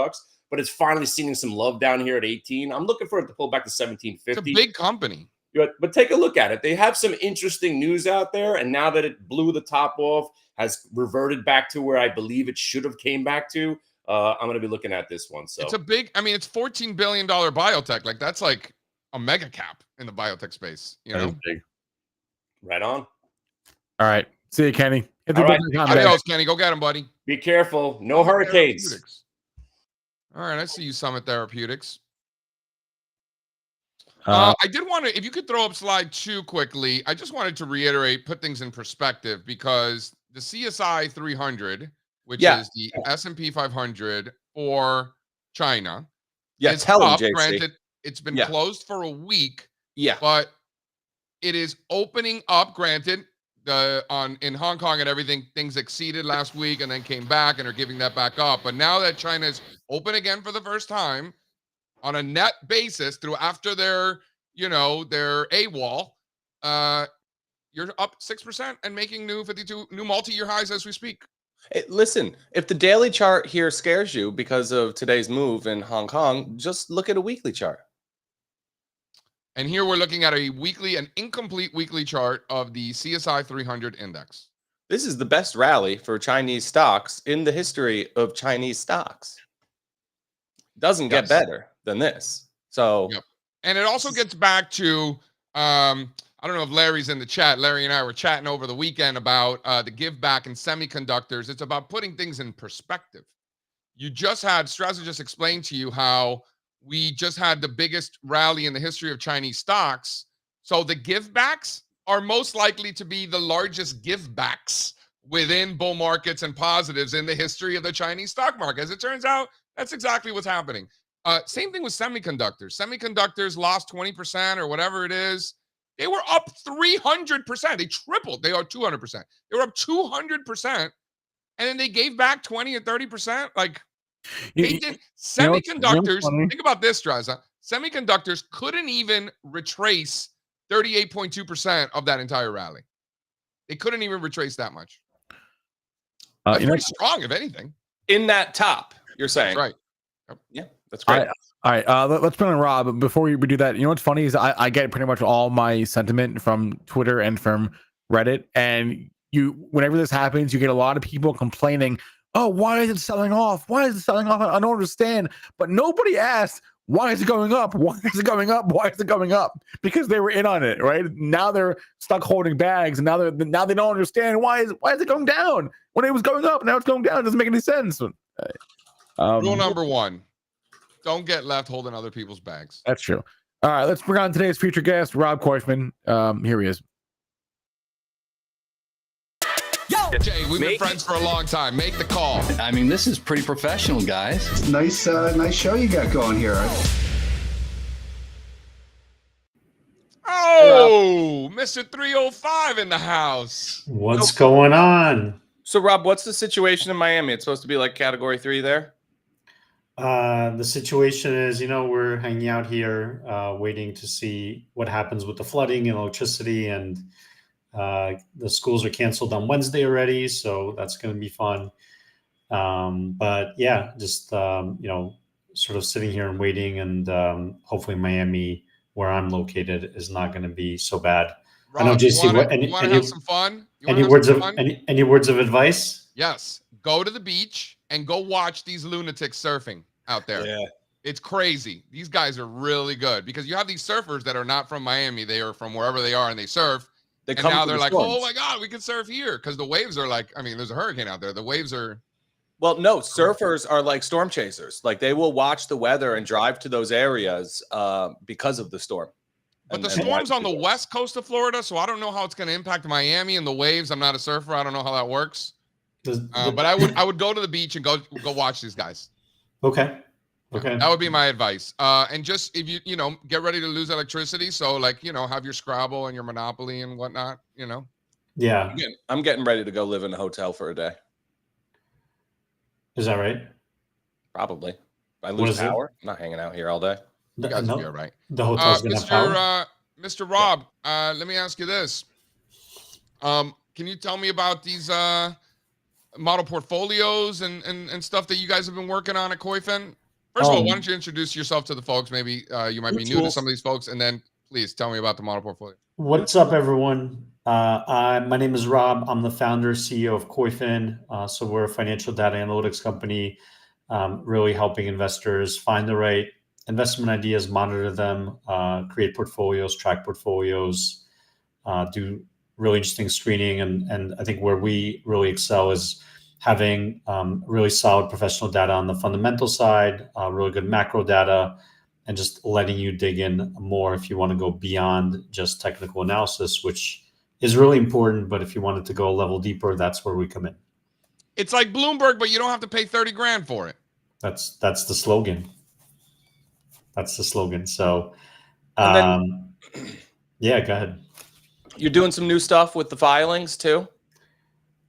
but it's finally seeing some love down here at 18. I'm looking for it to pull back to 17.50. It's a big company. But take a look at it. They have some interesting news out there, and now that it blew the top off, has reverted back to where I believe it should have came back to. I'm going to be looking at this one. So it's a big. I mean, it's $14 billion biotech. Like that's like a mega cap in the biotech space. You know, big. Right on. All right. See you, Kenny. All right. Adios, Kenny. Go get him, buddy. Be careful. No hurricanes. All right. I see you, Summit Therapeutics. Uh, I did want to, if you could throw up slide 2 quickly, I just wanted to reiterate, put things in perspective, because the CSI 300, which is the S&P 500 for China, is tell up. him, JC. Granted, it's been closed for a week, but it is opening up. Granted, in Hong Kong and everything, things exceeded last week and then came back and are giving that back up. But now that China is open again for the first time, on a net basis after their AWOL, you're up 6% and making new multi-year highs as we speak. Hey, listen, if the daily chart here scares you because of today's move in Hong Kong, just look at a weekly chart. And here we're looking at an incomplete weekly chart of the CSI 300 index. This is the best rally for Chinese stocks in the history of Chinese stocks. Doesn't get better than this. So, and it also gets back to I don't know if Larry's in the chat. Larry and I were chatting over the weekend about the give back in semiconductors. It's about putting things in perspective. You just had Strazza just explained to you how we just had the biggest rally in the history of Chinese stocks. So the give backs are most likely to be the largest give backs within bull markets and positives in the history of the Chinese stock market. As it turns out, that's exactly what's happening. Same thing with semiconductors. Semiconductors lost 20% or whatever it is. They were up 300%. They tripled. They are 200%. They were up 200%. And then they gave back 20 and 30%. Like, they did. Semiconductors, think about this, Strazza. Semiconductors couldn't even retrace 38.2% of that entire rally. They couldn't even retrace that much. That's pretty strong, if anything. In that top, you're saying. That's right. Yeah, that's great. All right, let's bring on Rob. But before we do that, you know what's funny is I get pretty much all my sentiment from Twitter and from Reddit. And whenever this happens, you get a lot of people complaining, oh, why is it selling off? Why is it selling off? I don't understand. But nobody asked, why is it going up? Why is it going up? Why is it going up? Because they were in on it, right? Now they're stuck holding bags, and now they don't understand why is it going down when it was going up. Now it's going down. It doesn't make any sense. Rule number 1. Don't get left holding other people's bags. That's true. All right, let's bring on today's featured guest, Rob Koyfman. Here he is. Jay, we've been friends for a long time. Make the call. I mean, this is pretty professional, guys. Nice show you got going here. Oh, Mr. 305 in the house. What's going on? So, Rob, what's the situation in Miami? It's supposed to be like category 3 there? The situation is, we're hanging out here waiting to see what happens with the flooding and electricity, and the schools are canceled on Wednesday already, so that's going to be fun. But yeah, just sort of sitting here and waiting, and hopefully Miami, where I'm located, is not going to be so bad. Rob, I know, JC. You want to have some fun? Any words of advice? Yes. Go to the beach and go watch these lunatics surfing out there. Yeah. It's crazy. These guys are really good, because you have these surfers that are not from Miami. They are from wherever they are, and they surf. And now they're like, oh my God, we can surf here, because the waves are like, I mean, there's a hurricane out there. The waves are. Well, no, surfers are like storm chasers. Like, they will watch the weather and drive to those areas because of the storm. But the storm's on the west coast of Florida, so I don't know how it's going to impact Miami and the waves. I'm not a surfer. I don't know how that works. But I would go to the beach and go watch these guys. Okay. That would be my advice. And just, if you get ready to lose electricity, so have your Scrabble and your Monopoly and whatnot. Yeah. I'm getting ready to go live in a hotel for a day. Is that right? Probably. If I lose power, I'm not hanging out here all day. You guys will be all right. The hotel's gonna have power. Mr. Rob, let me ask you this. Can you tell me about these model portfolios and stuff that you guys have been working on at Koyfin? First of all, why don't you introduce yourself to the folks? Maybe you might be new to some of these folks, and then please tell me about the model portfolio. What's up, everyone? My name is Rob. I'm the founder, CEO of Koyfin. So we're a financial data analytics company, really helping investors find the right investment ideas, monitor them, create portfolios, track portfolios, do really interesting screening. And I think where we really excel is having really solid professional data on the fundamental side, really good macro data, and just letting you dig in more if you want to go beyond just technical analysis, which is really important. But if you wanted to go a level deeper, that's where we come in. It's like Bloomberg, but you don't have to pay 30 grand for it. That's the slogan. That's the slogan. So, yeah, go ahead. You're doing some new stuff with the filings too?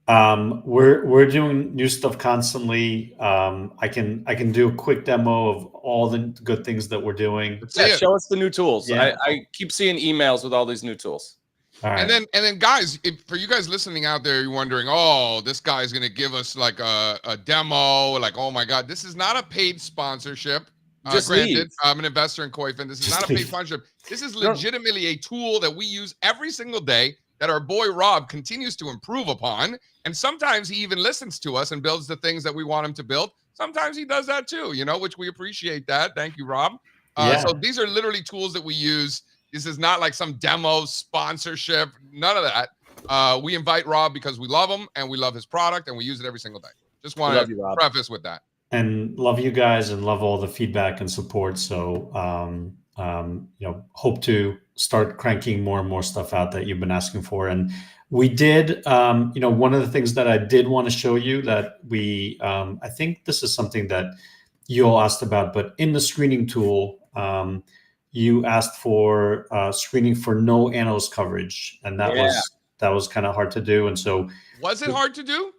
We're doing new stuff constantly. I can do a quick demo of all the good things that we're doing. Yeah, show us the new tools. Yeah. I keep seeing emails with all these new tools. All right. And then guys, for you guys listening out there, you're wondering, oh, this guy's gonna give us like a demo, like, oh my God, this is not a paid sponsorship. Just granted, leave. I'm an investor in Koyfin. This is not a paid sponsorship. This is legitimately a tool that we use every single day that our boy Rob continues to improve upon. And sometimes he even listens to us and builds the things that we want him to build. Sometimes he does that too, which we appreciate that. Thank you, Rob. So these are literally tools that we use. This is not like some demo sponsorship, none of that. We invite Rob because we love him and we love his product and we use it every single day. Just want to preface with that. And love you guys and love all the feedback and support. So, hope to start cranking more and more stuff out that you've been asking for. And we did, one of the things that I did want to show you that we, I think this is something that you all asked about, but in the screening tool, you asked for screening for no analyst coverage, and that was kind of hard to do. And so, was it hard to do?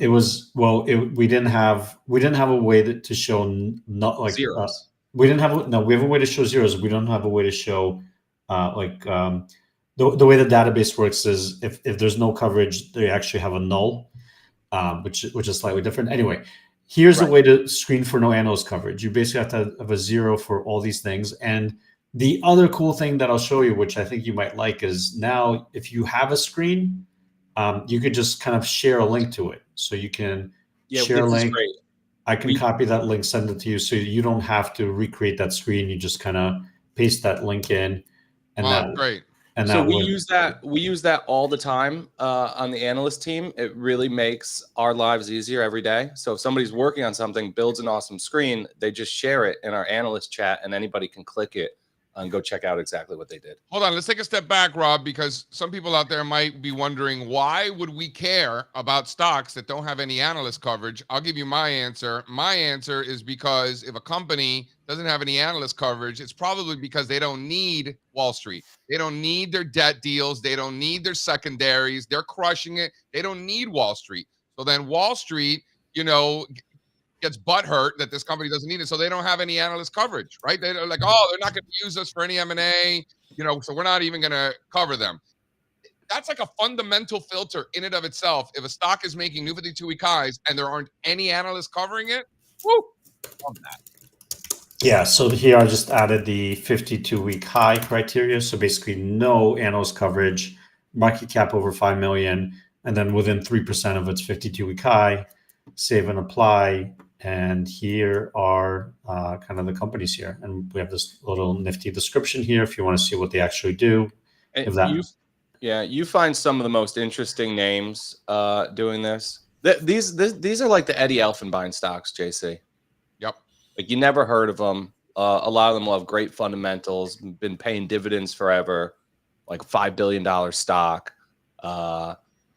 It was. Well, we didn't have a way to show not like zeros. We didn't have we have a way to show zeros. We don't have a way to show the way the database works is if there's no coverage, they actually have a null, which is slightly different. Anyway, here's a way to screen for no analyst coverage. You basically have to have a zero for all these things. And the other cool thing that I'll show you, which I think you might like, is now if you have a screen, you could just kind of share a link to it. So you can share a link. I can copy that link, send it to you, so you don't have to recreate that screen. You just kind of paste that link in, and that's great. And so we use that all the time on the analyst team. It really makes our lives easier every day. So if somebody's working on something, builds an awesome screen, they just share it in our analyst chat, and anybody can click it and go check out exactly what they did. Hold on, let's take a step back, Rob, because some people out there might be wondering, why would we care about stocks that don't have any analyst coverage? I'll give you my answer. My answer is because if a company doesn't have any analyst coverage, it's probably because they don't need Wall Street. They don't need their debt deals. They don't need their secondaries. They're crushing it. They don't need Wall Street. So then Wall Street, gets butthurt that this company doesn't need it, so they don't have any analyst coverage, right? They're like, oh, they're not going to use us for any M&A, so we're not even going to cover them. That's like a fundamental filter in and of itself. If a stock is making new 52-week highs and there aren't any analysts covering it, whoo, love that. Yeah, so here I just added the 52-week high criteria. So basically no analyst coverage, market cap over 5 million, and then within 3% of its 52-week high, save and apply. And here are kind of the companies here. And we have this little nifty description here if you want to see what they actually do. You find some of the most interesting names doing this. These are like the Eddie Elfenbein stocks, JC. Yep. Like you never heard of them. A lot of them will have great fundamentals, been paying dividends forever, like $5 billion stock.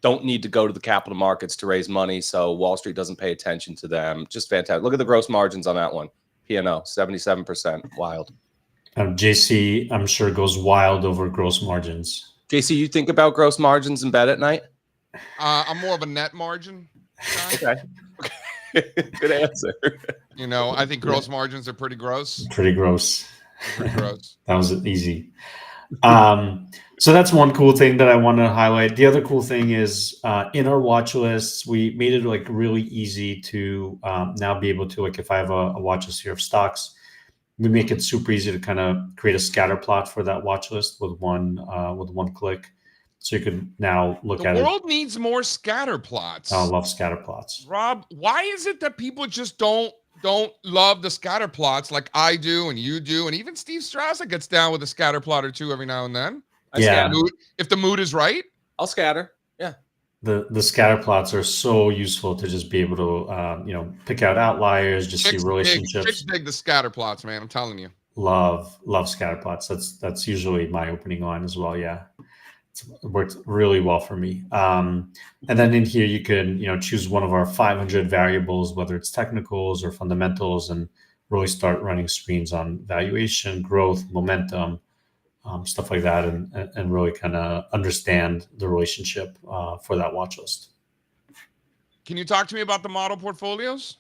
Don't need to go to the capital markets to raise money, so Wall Street doesn't pay attention to them. Just fantastic. Look at the gross margins on that one. P&O, 77%. Wild. JC, I'm sure, goes wild over gross margins. JC, you think about gross margins in bed at night? I'm more of a net margin guy. Okay. Good answer. I think gross margins are pretty gross. Pretty gross. Pretty gross. That was easy. So that's one cool thing that I want to highlight. The other cool thing is in our watch lists, we made it like really easy to now be able to, like, if I have a watch list here of stocks, we make it super easy to kind of create a scatter plot for that watch list with one click. So you can now look The at it. world needs more scatter plots. I love scatter plots. Rob, why is it that people just don't love the scatter plots like I do and you do, and even Steve Strazza gets down with a scatter plot or two every now and then? Yeah. If the mood is right, I'll scatter. Yeah. The scatter plots are so useful to just be able to pick out outliers, just see relationships. Chicks dig the scatter plots, man. I'm telling you. Love scatter plots. That's usually my opening line as well. Yeah, it worked really well for me. And then in here you can choose one of our 500 variables, whether it's technicals or fundamentals, and really start running screens on valuation, growth, momentum, stuff like that, and really kind of understand the relationship for that watch list. Can you talk to me about the model portfolios?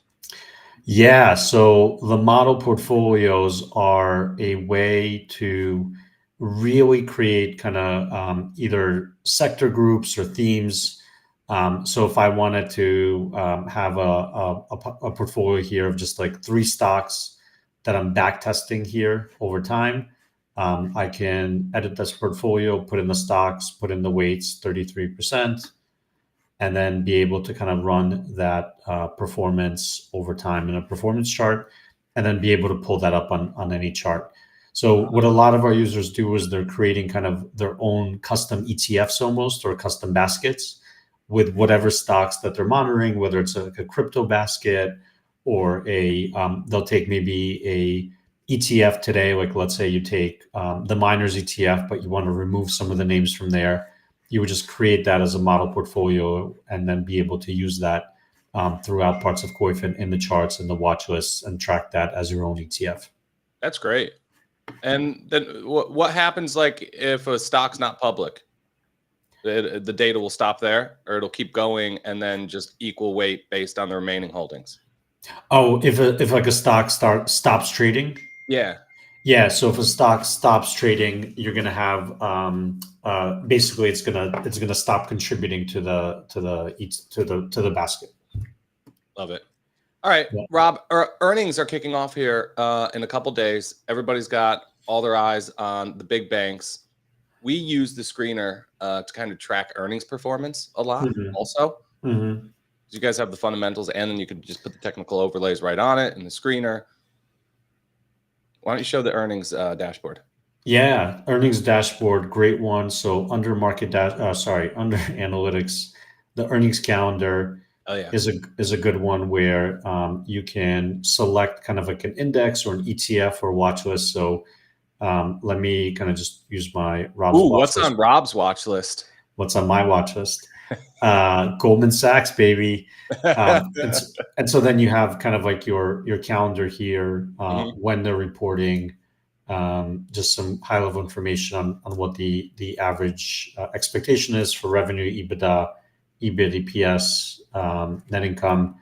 Yeah, so the model portfolios are a way to really create kind of either sector groups or themes. So if I wanted to have a portfolio here of just like 3 stocks that I'm back testing here over time, I can edit this portfolio, put in the stocks, put in the weights, 33%, and then be able to kind of run that performance over time in a performance chart, and then be able to pull that up on any chart. So what a lot of our users do is they're creating kind of their own custom ETFs almost, or custom baskets with whatever stocks that they're monitoring, whether it's a crypto basket or they'll take maybe a ETF today. Like let's say you take the miners ETF, but you want to remove some of the names from there. You would just create that as a model portfolio and then be able to use that throughout parts of Koyfin in the charts and the watch lists and track that as your own ETF. That's great. And then what happens like if a stock's not public? The data will stop there, or it'll keep going and then just equal weight based on the remaining holdings? Oh, if like a stock stops trading? Yeah. Yeah, so if a stock stops trading, you're gonna have basically it's gonna stop contributing to the basket. Love it. All right, Yeah. Rob, earnings are kicking off here in a couple days. Everybody's got all their eyes on the big banks. We use the screener to kind of track earnings performance a lot also. Mm-hmm. You guys have the fundamentals, and then you could just put the technical overlays right on it in the screener. Why don't you show the earnings dashboard? Yeah, earnings dashboard, great one. So under under analytics, the earnings calendar is a good one where you can select kind of like an index or an ETF or watch list. So let me kind of just use my Rob's watch what's list. on Rob's watch list? What's on my watch list? Goldman Sachs, baby. And so then you have kind of like your calendar here when they're reporting, just some high level information on what the average expectation is for revenue, EBITDA, EBIT, EPS, net income.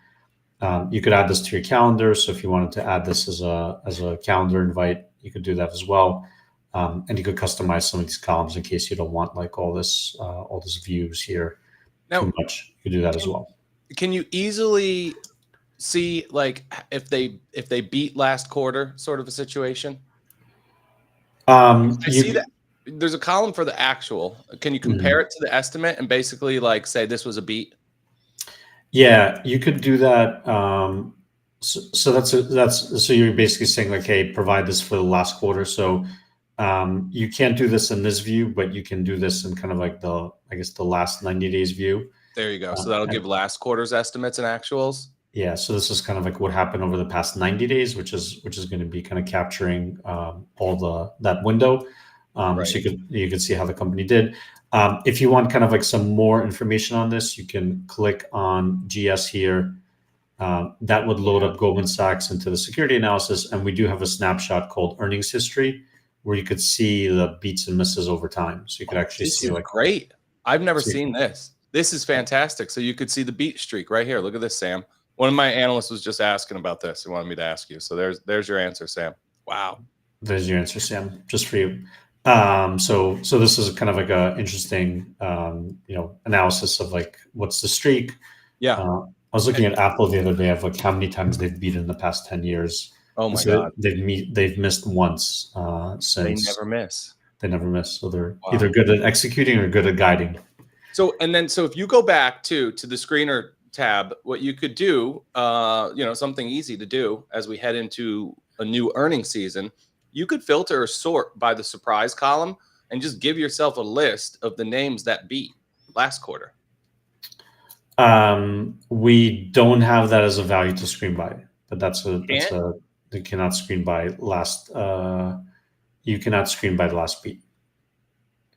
You could add this to your calendar. So if you wanted to add this as a calendar invite, you could do that as well. And you could customize some of these columns in case you don't want like all this views here too much. You could do that as well. Can you easily see like if they beat last quarter, sort of a situation? I see that there's a column for the actual. Can you compare it to the estimate and basically like say this was a beat? Yeah, you could do that. So so you're basically saying like, hey, provide this for the last quarter. So you can't do this in this view, but you can do this in kind of like the last 90 days view. There you go. So that'll give last quarter's estimates and actuals. Yeah. So this is kind of like what happened over the past 90 days, which is going to be kind of capturing all that window. Right. So you could see how the company did. If you want kind of like some more information on this, you can click on GS here. That would load up Goldman Sachs into the security analysis. And we do have a snapshot called earnings history where you could see the beats and misses over time. So you could actually see like great. I've never seen this. This is fantastic. So you could see the beat streak right here. Look at this, Sam. One of my analysts was just asking about this. He wanted me to ask you. So there's your answer, Sam. Wow. There's your answer, Sam, just for you. So this is kind of like a interesting, analysis of like what's the streak. Yeah. I was looking at Apple the other day of like how many times they've beaten in the past 10 years. Oh And my so God. they've missed once They since never miss. they never miss. So they're Wow. either good at executing or good at guiding. So if you go back to the screener tab, what you could do, something easy to do as we head into a new earnings season, you could filter or sort by the surprise column and just give yourself a list of the names that beat last quarter. We don't have that as a value to screen by, but you cannot screen by last. You cannot screen by the last beat.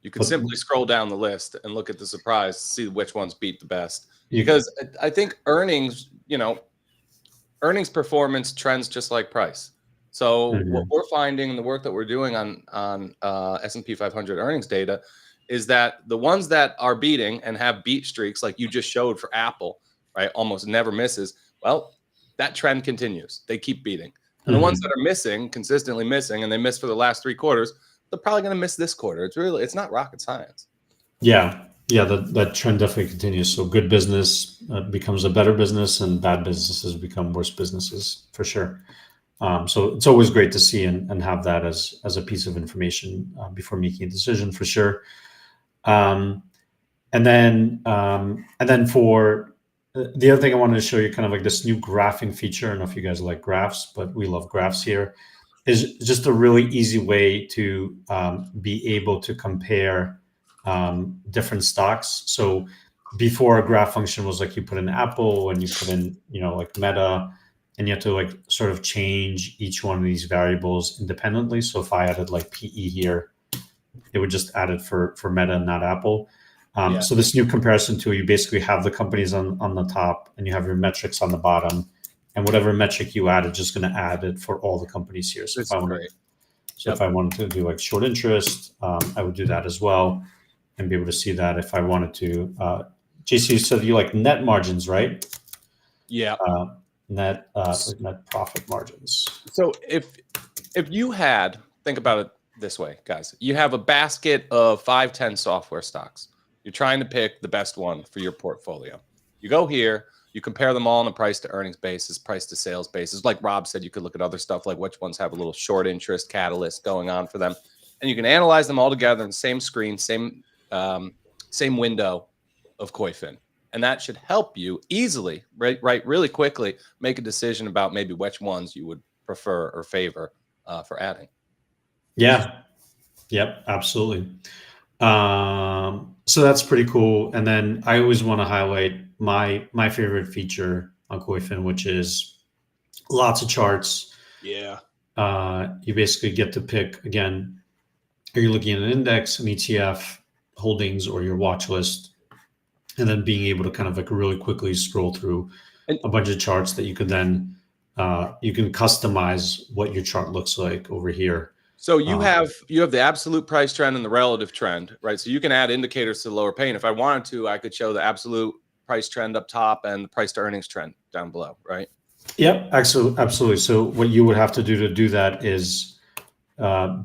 You can simply scroll down the list and look at the surprise to see which ones beat the best. Because I think earnings performance trends just like price. So what we're finding in the work that we're doing on S&P 500 earnings data is that the ones that are beating and have beat streaks, like you just showed for Apple, right, almost never misses. Well, that trend continues. They keep beating. And the ones that are consistently missing, and they miss for the last 3 quarters, they're probably going to miss this quarter. It's not rocket science. Yeah. That trend definitely continues. So good business becomes a better business, and bad businesses become worse businesses for sure. So it's always great to see and have that as a piece of information before making a decision for sure. And then for the other thing I wanted to show you, kind of like this new graphing feature. I don't know if you guys like graphs, but we love graphs here. Is just a really easy way to be able to compare different stocks. So before, a graph function was like you put in Apple and you put in like Meta, and you have to like sort of change each one of these variables independently. So if I added like PE here, it would just add it for Meta and not Apple. So this new comparison tool, you basically have the companies on the top and you have your metrics on the bottom, and whatever metric you add, it's just going to add it for all the companies here. So if I wanted to do like short interest, I would do that as well and be able to see that. If I wanted to, JC, you said you like net margins, right? Yeah. Net profit margins. So if you had, think about it this way, guys, you have a basket of 5-10 software stocks. You're trying to pick the best one for your portfolio. You go here, you compare them all on a price to earnings basis, price to sales basis. Like Rob said, you could look at other stuff like which ones have a little short interest catalyst going on for them. And you can analyze them all together in the same screen, same window of Koyfin. And that should help you easily, really quickly, make a decision about maybe which ones you would prefer or favor for adding. Yeah. Yep. Absolutely. So that's pretty cool. And then I always want to highlight my favorite feature on Koyfin, which is lots of charts. Yeah. You basically get to pick, again, are you looking at an index, an ETF, holdings, or your watch list, and then being able to kind of like really quickly scroll through a bunch of charts that you can then you can customize what your chart looks like over here. So you have the absolute price trend and the relative trend, right? So you can add indicators to the lower pane. If I wanted to, I could show the absolute price trend up top and the price to earnings trend down below, right? Yep, absolutely. So what you would have to do that is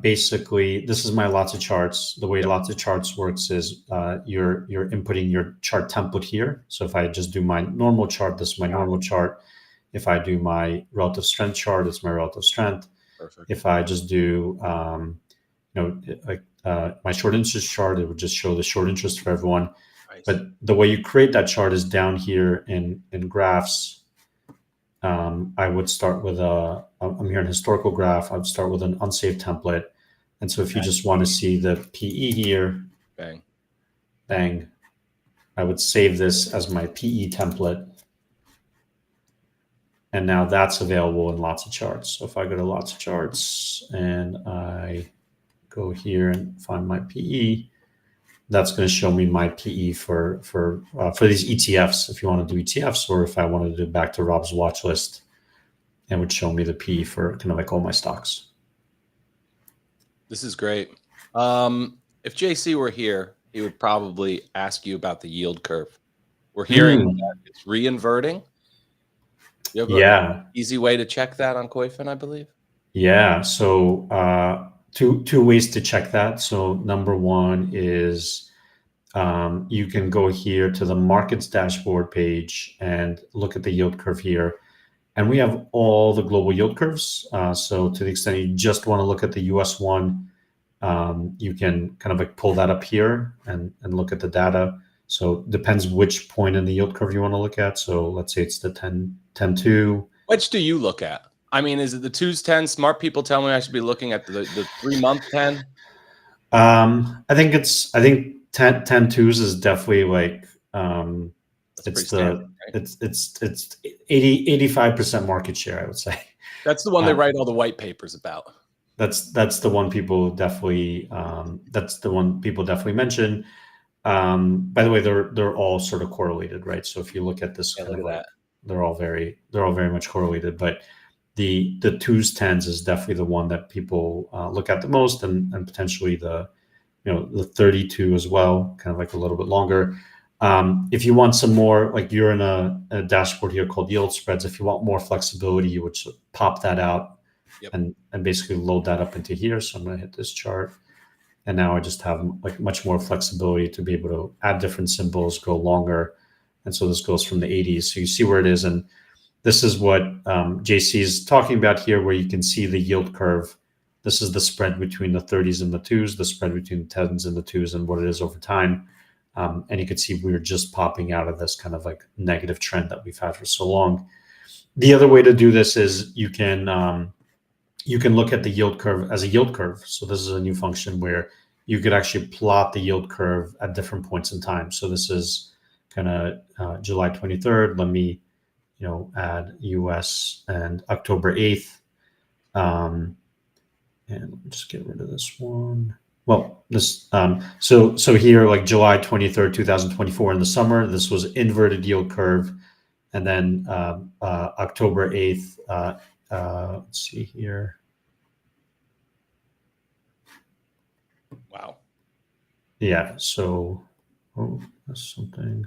basically, this is my lots of charts. The way lots of charts works is you're inputting your chart template here. So if I just do my normal chart, this is my normal chart. If I do my relative strength chart, it's my relative strength. Perfect. If I just do, my short interest chart, it would just show the short interest for everyone. Nice. But the way you create that chart is down here in graphs. I would start with I'm here in historical graph. I'd start with an unsaved template. And so if you just want to see the PE here, bang, I would save this as my PE template. And now that's available in lots of charts. So if I go to lots of charts and I go here and find my PE, that's going to show me my PE for these ETFs. If you want to do ETFs, or if I wanted to do back to Rob's watch list, it would show me the PE for kind of like all my stocks. This is great. If JC were here, he would probably ask you about the yield curve. We're hearing that it's reinverting. You have an easy way to check that on Koyfin, I believe. Yeah. So two ways to check that. So number one is you can go here to the markets dashboard page and look at the yield curve here. And we have all the global yield curves. So to the extent you just want to look at the US one, you can kind of like pull that up here and look at the data. So it depends which point in the yield curve you want to look at. So let's say it's the 10-2. Which do you look at? I mean, is it the 2s 10? Smart people tell me I should be looking at the 3-month 10. I think 10-2s is definitely like it's standard, right? it's 85% market share, I would say. That's the one they write all the white papers about. That's the one people definitely mention. By the way, they're all sort of correlated, right? So if you look at this, they're all very much correlated. But the 2s 10s is definitely the one that people look at the most, and potentially the 32 as well, kind of like a little bit longer. If you want some more, like you're in a dashboard here called yield spreads. If you want more flexibility, you would pop that out. Yep. And basically load that up into here. So I'm going to hit this chart, and now I just have like much more flexibility to be able to add different symbols, go longer. And so this goes from the 80s. So you see where it is. And this is what JC is talking about here, where you can see the yield curve. This is the spread between the 30s and the 2s, the spread between the 10s and the 2s, and what it is over time. And you can see we're just popping out of this kind of like negative trend that we've had for so long. The other way to do this is you can look at the yield curve as a yield curve. So this is a new function where you could actually plot the yield curve at different points in time. So this is kind of July 23rd. Let me, add US and October 8th. And let me just get rid of this one. Well, this so here, like July 23rd, 2024 in the summer, this was inverted yield curve. And then October 8th, let's see here. Wow. Yeah. So, that's something.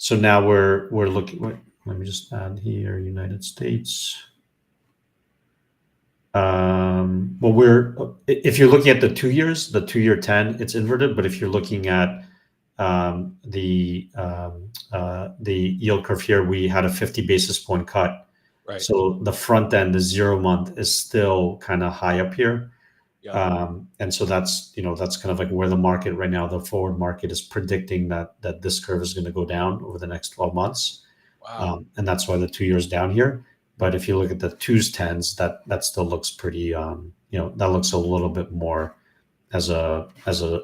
So now we're looking. Let me just add here United States. Well, if you're looking at the 2 years, the 2-year 10, it's inverted. But if you're looking at the yield curve here, we had a 50 basis point cut. Right. So the front end, the 0 month, is still kind of high up here. Yeah. And so that's kind of like where the market right now, the forward market, is predicting that this curve is going to go down over the next 12 months. Wow. And that's why the 2 years down here. But if you look at the 2s 10s, that still looks pretty, that looks a little bit more as a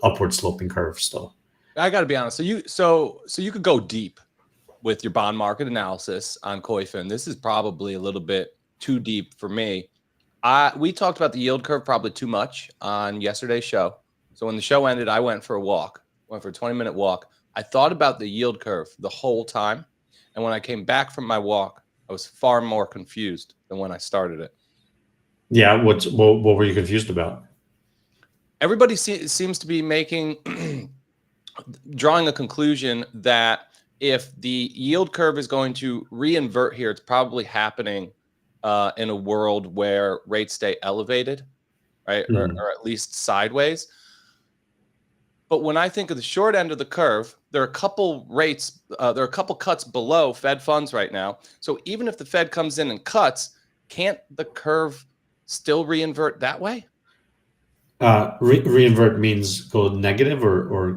upward sloping curve still. I got to be honest. So you could go deep with your bond market analysis on Koyfin. This is probably a little bit too deep for me. We talked about the yield curve probably too much on yesterday's show. So when the show ended, I went for a 20-minute walk. I thought about the yield curve the whole time. And when I came back from my walk, I was far more confused than when I started it. Yeah. What were you confused about? Everybody seems to be drawing a conclusion that if the yield curve is going to reinvert here, it's probably happening in a world where rates stay elevated, right? Mm-hmm. or at least sideways. But when I think of the short end of the curve, there are a couple cuts below Fed funds right now. So even if the Fed comes in and cuts, can't the curve still reinvert that way? Reinvert means go negative or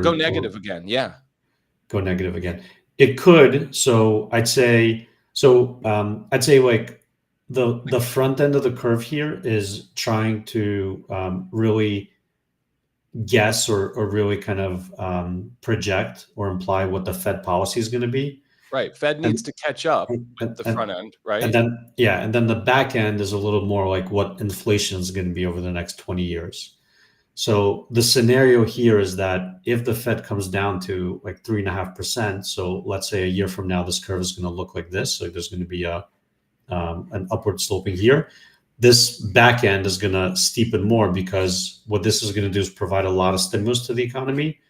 go negative again. Yeah. Go negative again. It could. So I'd say like the front end of the curve here is trying to really guess or really kind of project or imply what the Fed policy is going to be. Right. Fed needs to catch up with the front end, right? And then the back end is a little more like what inflation is going to be over the next 20 years. So the scenario here is that if the Fed comes down to like 3.5%, so let's say a year from now, this curve is going to look like this. So there's going to be an upward sloping here. This back end is going to steepen more because what this is going to do is provide a lot of stimulus to the economy,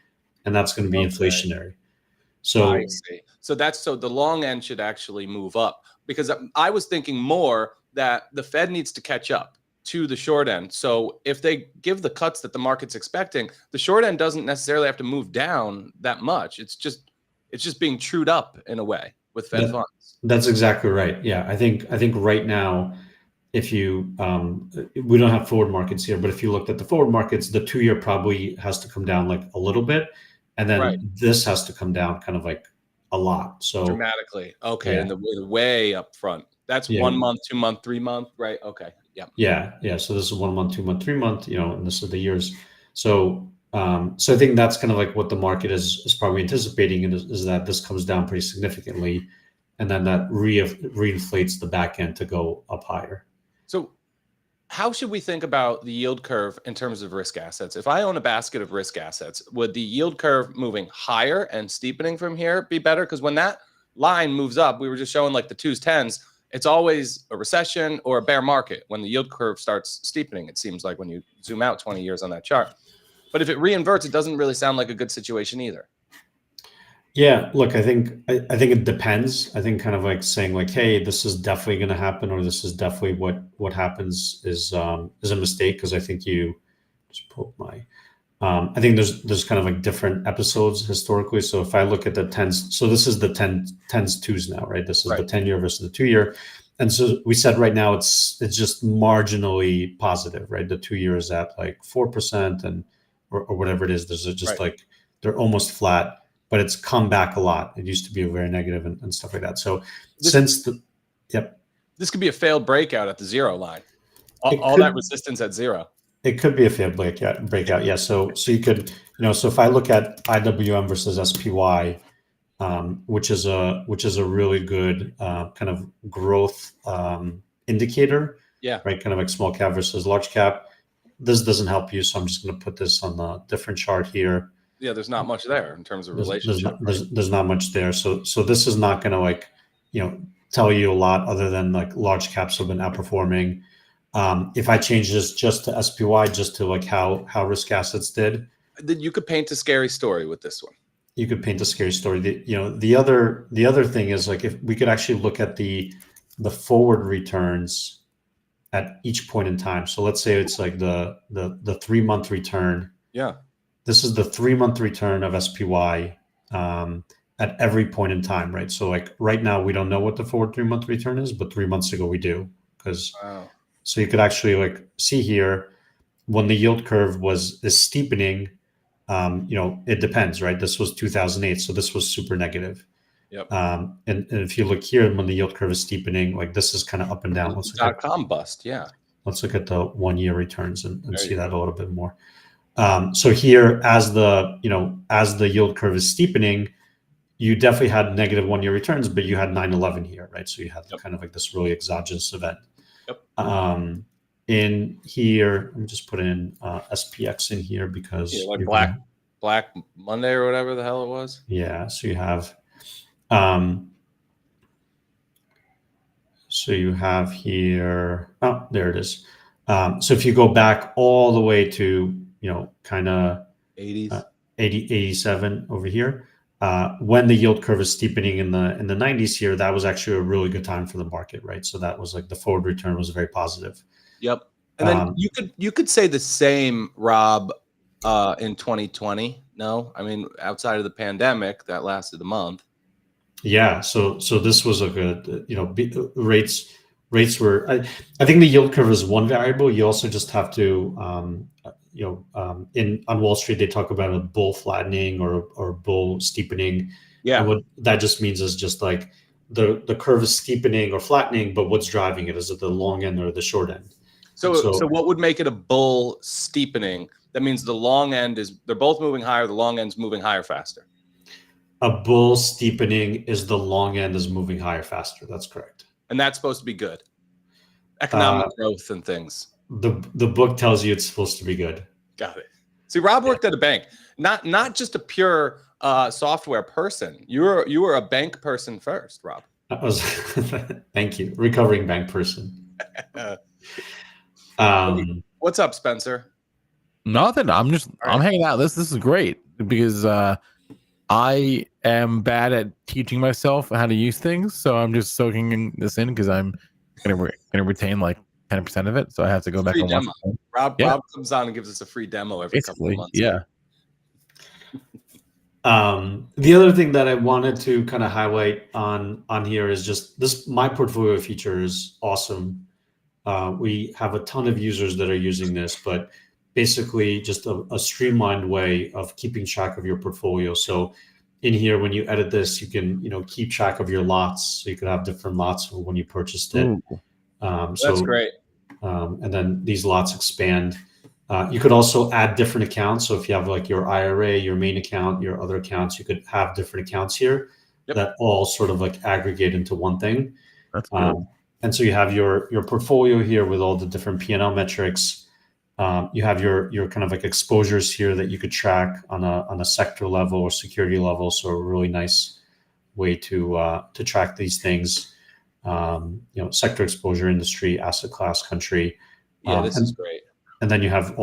and that's going to be inflationary. So I see. So the long end should actually move up, because I was thinking more that the Fed needs to catch up to the short end. So if they give the cuts that the market's expecting, the short end doesn't necessarily have to move down that much. It's just being trued up in a way with Fed funds. That's exactly right. Yeah, I think right now, if you we don't have forward markets here, but if you looked at the forward markets, the 2-year probably has to come down like a little bit, and then this has to come down kind of like a lot. So dramatically. Okay, yeah. and the way up front. That's 1 month, 2 month, 3 month, right? Okay. Yeah. So this is 1 month, 2 month, 3 month, and this is the years. So so I think that's kind of like what the market is probably anticipating, is that this comes down pretty significantly, and then that reinflates the back end to go up higher. So how should we think about the yield curve in terms of risk assets? If I own a basket of risk assets, would the yield curve moving higher and steepening from here be better? Because when that line moves up, we were just showing like the 2s, 10s, it's always a recession or a bear market when the yield curve starts steepening, it seems like, when you zoom out 20 years on that chart. But if it reinverts, it doesn't really sound like a good situation either. Yeah, look, I think it depends. I think kind of like saying like, hey, this is definitely going to happen, or this is definitely what happens is a mistake, because I think you just pull my. I think there's kind of like different episodes historically. So if I look at the 10s, so this is the 10s 2s now, right? This is the 10-year versus the 2-year, and so we said right now it's just marginally positive, right? The 2-year is at like 4% and or whatever it is. There's just like they're almost flat. But it's come back a lot. It used to be very negative and stuff like that. So this could be a failed breakout at the 0 line. All that resistance at 0. It could be a failed breakout. Yeah. So you could, so if I look at IWM versus SPY, which is a really good kind of growth indicator. Yeah. Right. Kind of like small cap versus large cap. This doesn't help you, so I'm just going to put this on the different chart here. Yeah, there's not much there in terms of relationship. There's not much there. So this is not going to like, tell you a lot other than like large caps have been outperforming. If I change this just to SPY, just to like how risk assets did, then you could paint a scary story with this one. You could paint a scary story. The other thing is like if we could actually look at the forward returns at each point in time. So let's say it's like the 3-month return. Yeah. This is the 3-month return of SPY at every point in time, right? So like right now, we don't know what the forward 3-month return is, but 3 months ago we do. So you could actually like see here when the yield curve is steepening, it depends, right? This was 2008. So this was super negative. Yep. And if you look here, when the yield curve is steepening, like this is kind of up and down. .com bust. Yeah. Let's look at the 1-year returns and see that a little bit more. So here, as the yield curve is steepening, you definitely had negative 1-year returns, but you had 9/11 here, right? So you had kind of like this really exogenous event. Yep. In here, let me just put in SPX in here because like Black Monday or whatever the hell it was. Yeah. So you have, here. Oh, there it is. So if you go back all the way to kind of 80s, 87 over here, when the yield curve is steepening in the 90s here, that was actually a really good time for the market, right? So that was like the forward return was very positive. Yep. And then you could say the same, Rob, in 2020. No, I mean, outside of the pandemic that lasted a month. Yeah. So this was a good, rates were, I think the yield curve is one variable. You also just have to, on Wall Street, they talk about a bull flattening or bull steepening. Yeah. And what that just means is just like the curve is steepening or flattening, but what's driving it? Is it the long end or the short end? So what would make it a bull steepening? That means the long end they're both moving higher. The long end's moving higher faster. A bull steepening is the long end is moving higher faster. That's correct. And that's supposed to be good. Economic growth and things. The book tells you it's supposed to be good. Got it. See, Rob worked at a bank, not just a pure software person. You were a bank person first, Rob. That was thank you, recovering bank person. What's up, Spencer? Nothing. I'm hanging out. This is great because I am bad at teaching myself how to use things, so I'm just soaking this in because I'm gonna retain like 10% of it. So I have to go back Free and watch demo. it. Rob Yeah. comes on and gives us a free demo every couple of Basically, months. yeah. The other thing that I wanted to kind of highlight on here is just this. My portfolio feature is awesome. We have a ton of users that are using this, but basically just a streamlined way of keeping track of your portfolio. So in here, when you edit this, you can keep track of your lots. So you could have different lots when you purchased it. Ooh. That's great. And then these lots expand. You could also add different accounts. So if you have like your IRA, your main account, your other accounts, you could have different accounts here that all sort of like aggregate into one thing. That's good. And so you have your portfolio here with all the different P&L metrics. You have your kind of like exposures here that you could track on a sector level or security level. So a really nice way to track these things. Sector exposure, industry, asset class, country. Yeah, this is great. And then you have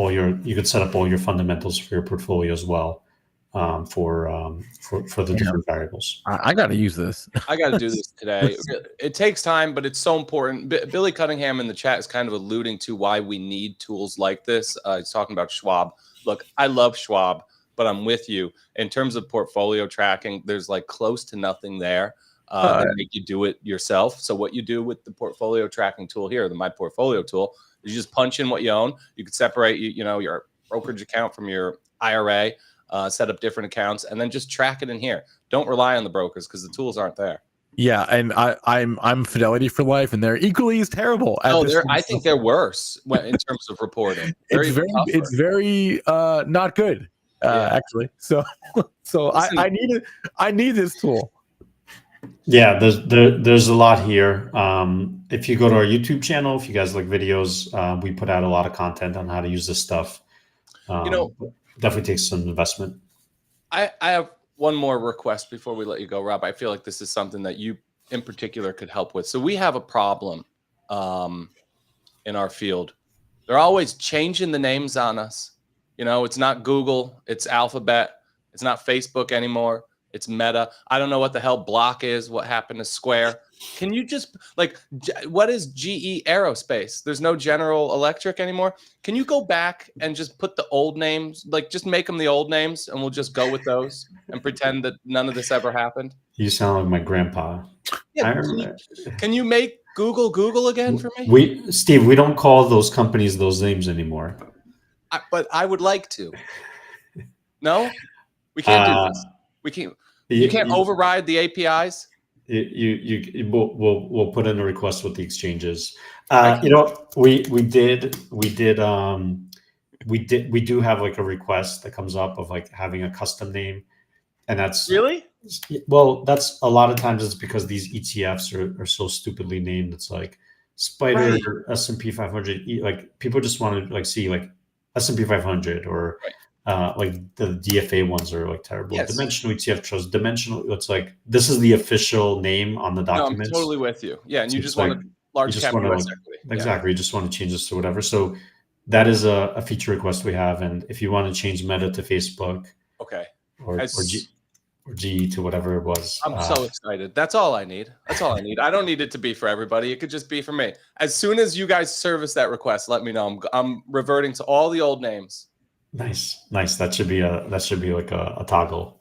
you could set up all your fundamentals for your portfolio as well, for the different variables. I got to use this. I got to do this today. It takes time, but it's so important. Billy Cunningham in the chat is kind of alluding to why we need tools like this. He's talking about Schwab. Look, I love Schwab, but I'm with you in terms of portfolio tracking. There's like close to nothing there that make you do it yourself. So what you do with the portfolio tracking tool here, the My Portfolio tool, is you just punch in what you own. You could separate your brokerage account from your IRA, set up different accounts, and then just track it in here. Don't rely on the brokers because the tools aren't there. Yeah, and I'm Fidelity for life, and they're equally as terrible. I think they're worse in terms of reporting. It's very not good, actually. So listen, I need this tool. Yeah, there's a lot here. If you go to our YouTube channel, if you guys like videos, we put out a lot of content on how to use this stuff. Definitely takes some investment. I have one more request before we let you go, Rob. I feel like this is something that you in particular could help with. So we have a problem in our field. They're always changing the names on us. It's not Google, it's Alphabet, it's not Facebook anymore. It's Meta. I don't know what the hell Block is. What happened to Square? Can you just what is GE Aerospace? There's no General Electric anymore. Can you go back and just put the old names, just make them the old names, and we'll just go with those and pretend that none of this ever happened? You sound like my grandpa. Yeah, can you make Google again for me? Steve, we don't call those companies those names anymore. But I would like to. No, we can't do this. We can't. You can't override the APIs. We'll put in a request with the exchanges. We do have like a request that comes up of like having a custom name, and that's really that's a lot of times it's because these ETFs are so stupidly named. It's like Spider or S&P 500. Like people just want to like see like S&P 500 or. Like the DFA ones are like terrible. Yes. Dimensional ETF trust, dimensional. It's like this is the official name on the documents. No, I'm totally with you. Yeah, and you just want a large cap US equity. Exactly. You just want to change this to whatever. So that is a feature request we have. And if you want to change Meta to Facebook, okay, or GE to whatever it was, I'm so excited. That's all I need. I don't need it to be for everybody. It could just be for me. As soon as you guys service that request, let me know. I'm reverting to all the old names. Nice. That should be like a toggle.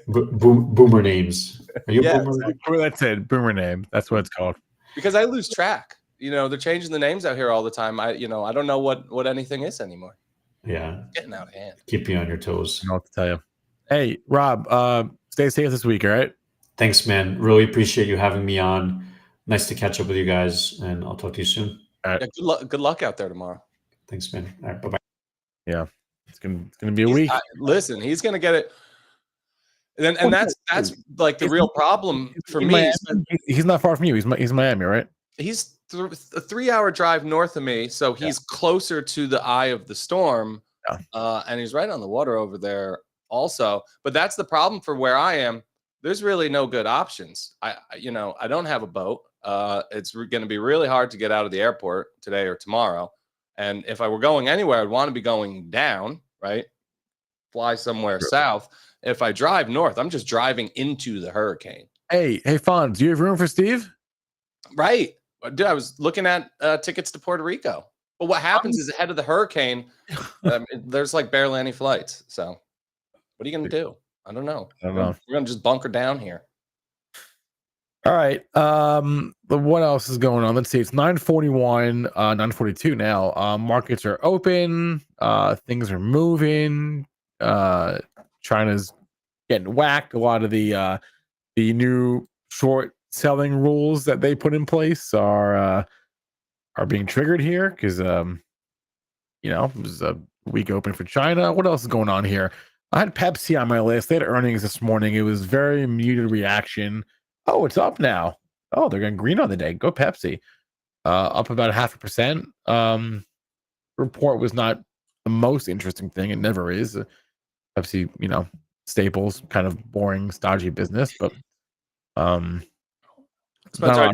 Boomer names. Are you a boomer? Exactly. That's it. Boomer name. That's what it's called. Because I lose track. They're changing the names out here all the time. I don't know what anything is anymore. Yeah. It's getting out of hand. Keep you on your toes. I don't know what to tell you. Hey, Rob, stay safe this week, all right? Thanks, man. Really appreciate you having me on. Nice to catch up with you guys, and I'll talk to you soon. All right. Yeah, good luck out there tomorrow. Thanks, man. All right, bye-bye. Yeah, it's gonna be a week. Listen, he's gonna get it, and that's like the real problem for me. He's not far from you. He's Miami, right? He's a 3-hour drive north of me, so he's closer to the eye of the storm, and he's right on the water over there also. But that's the problem for where I am. There's really no good options. I don't have a boat. It's going to be really hard to get out of the airport today or tomorrow. And if I were going anywhere, I'd want to be going down, right? fly somewhere south. If I drive north, I'm just driving into the hurricane. Hey, Fonz, do you have room for Steve? Right. Dude, I was looking at tickets to Puerto Rico. But what happens is ahead of the hurricane, there's like barely any flights. So what are you going to do? I don't know. I don't know. We're going to just bunker down here. All right. But what else is going on? Let's see. It's 9:41, 9:42 now. Markets are open. Things are moving. China's getting whacked. A lot of the new short selling rules that they put in place are being triggered here because it was a week open for China. What else is going on here? I had Pepsi on my list. They had earnings this morning. It was very muted reaction. Oh, it's up now. Oh, they're going green on the day. Go Pepsi. Up about 0.5%. Report was not the most interesting thing. It never is. Pepsi, staples, kind of boring, stodgy business. But Spencer,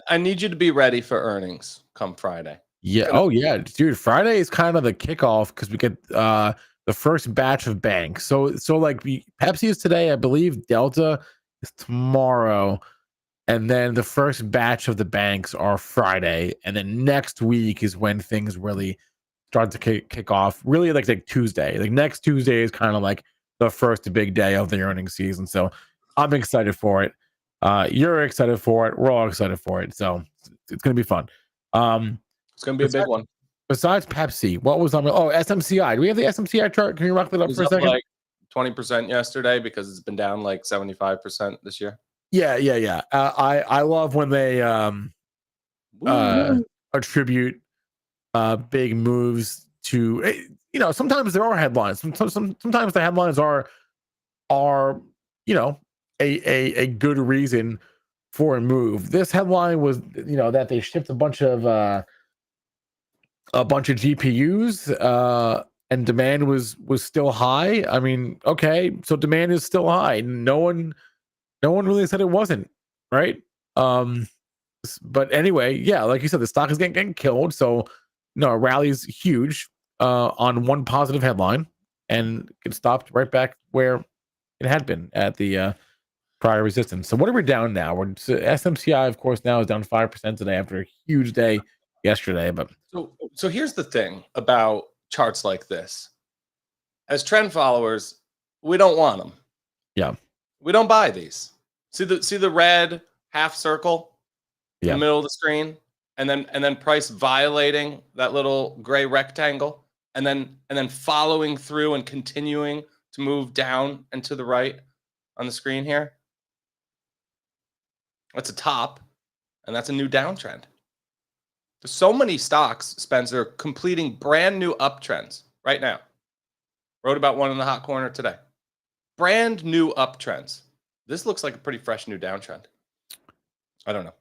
I need you to be ready for earnings come Friday. Yeah. Oh, yeah, dude. Friday is kind of the kickoff because we get the first batch of banks. So like Pepsi is today, I believe. Delta is tomorrow, and then the first batch of the banks are Friday, and then next week is when things really start to kick off. Really, like Tuesday. Like next Tuesday is kind of like the first big day of the earnings season. So I'm excited for it. You're excited for it. We're all excited for it. So it's gonna be fun. It's gonna be a big one. Besides Pepsi, what was on? Oh, SMCI. Do we have the SMCI chart? Can you rock that up for a second? Like 20% yesterday because it's been down like 75% this year. Yeah. I love when they attribute big moves to sometimes there are headlines. Sometimes the headlines are a good reason for a move. This headline was that they shipped a bunch of GPUs and demand was still high. I mean, okay, so demand is still high. No one really said it wasn't, right? But anyway, yeah, like you said, the stock is getting killed. So a rally's huge on one positive headline and it stopped right back where it had been at the prior resistance. So what are we down now? SMCI, of course, now is down 5% today after a huge day yesterday. But so here's the thing about charts like this. As trend followers, we don't want them. Yeah. We don't buy these. See the red half circle in Yeah. the middle of the screen, and then price violating that little gray rectangle, and then following through and continuing to move down and to the right on the screen here. That's a top, and that's a new downtrend. There's so many stocks, Spencer, completing brand new uptrends right now. Wrote about one in the hot corner today. Brand new uptrends. This looks like a pretty fresh new downtrend. I don't know.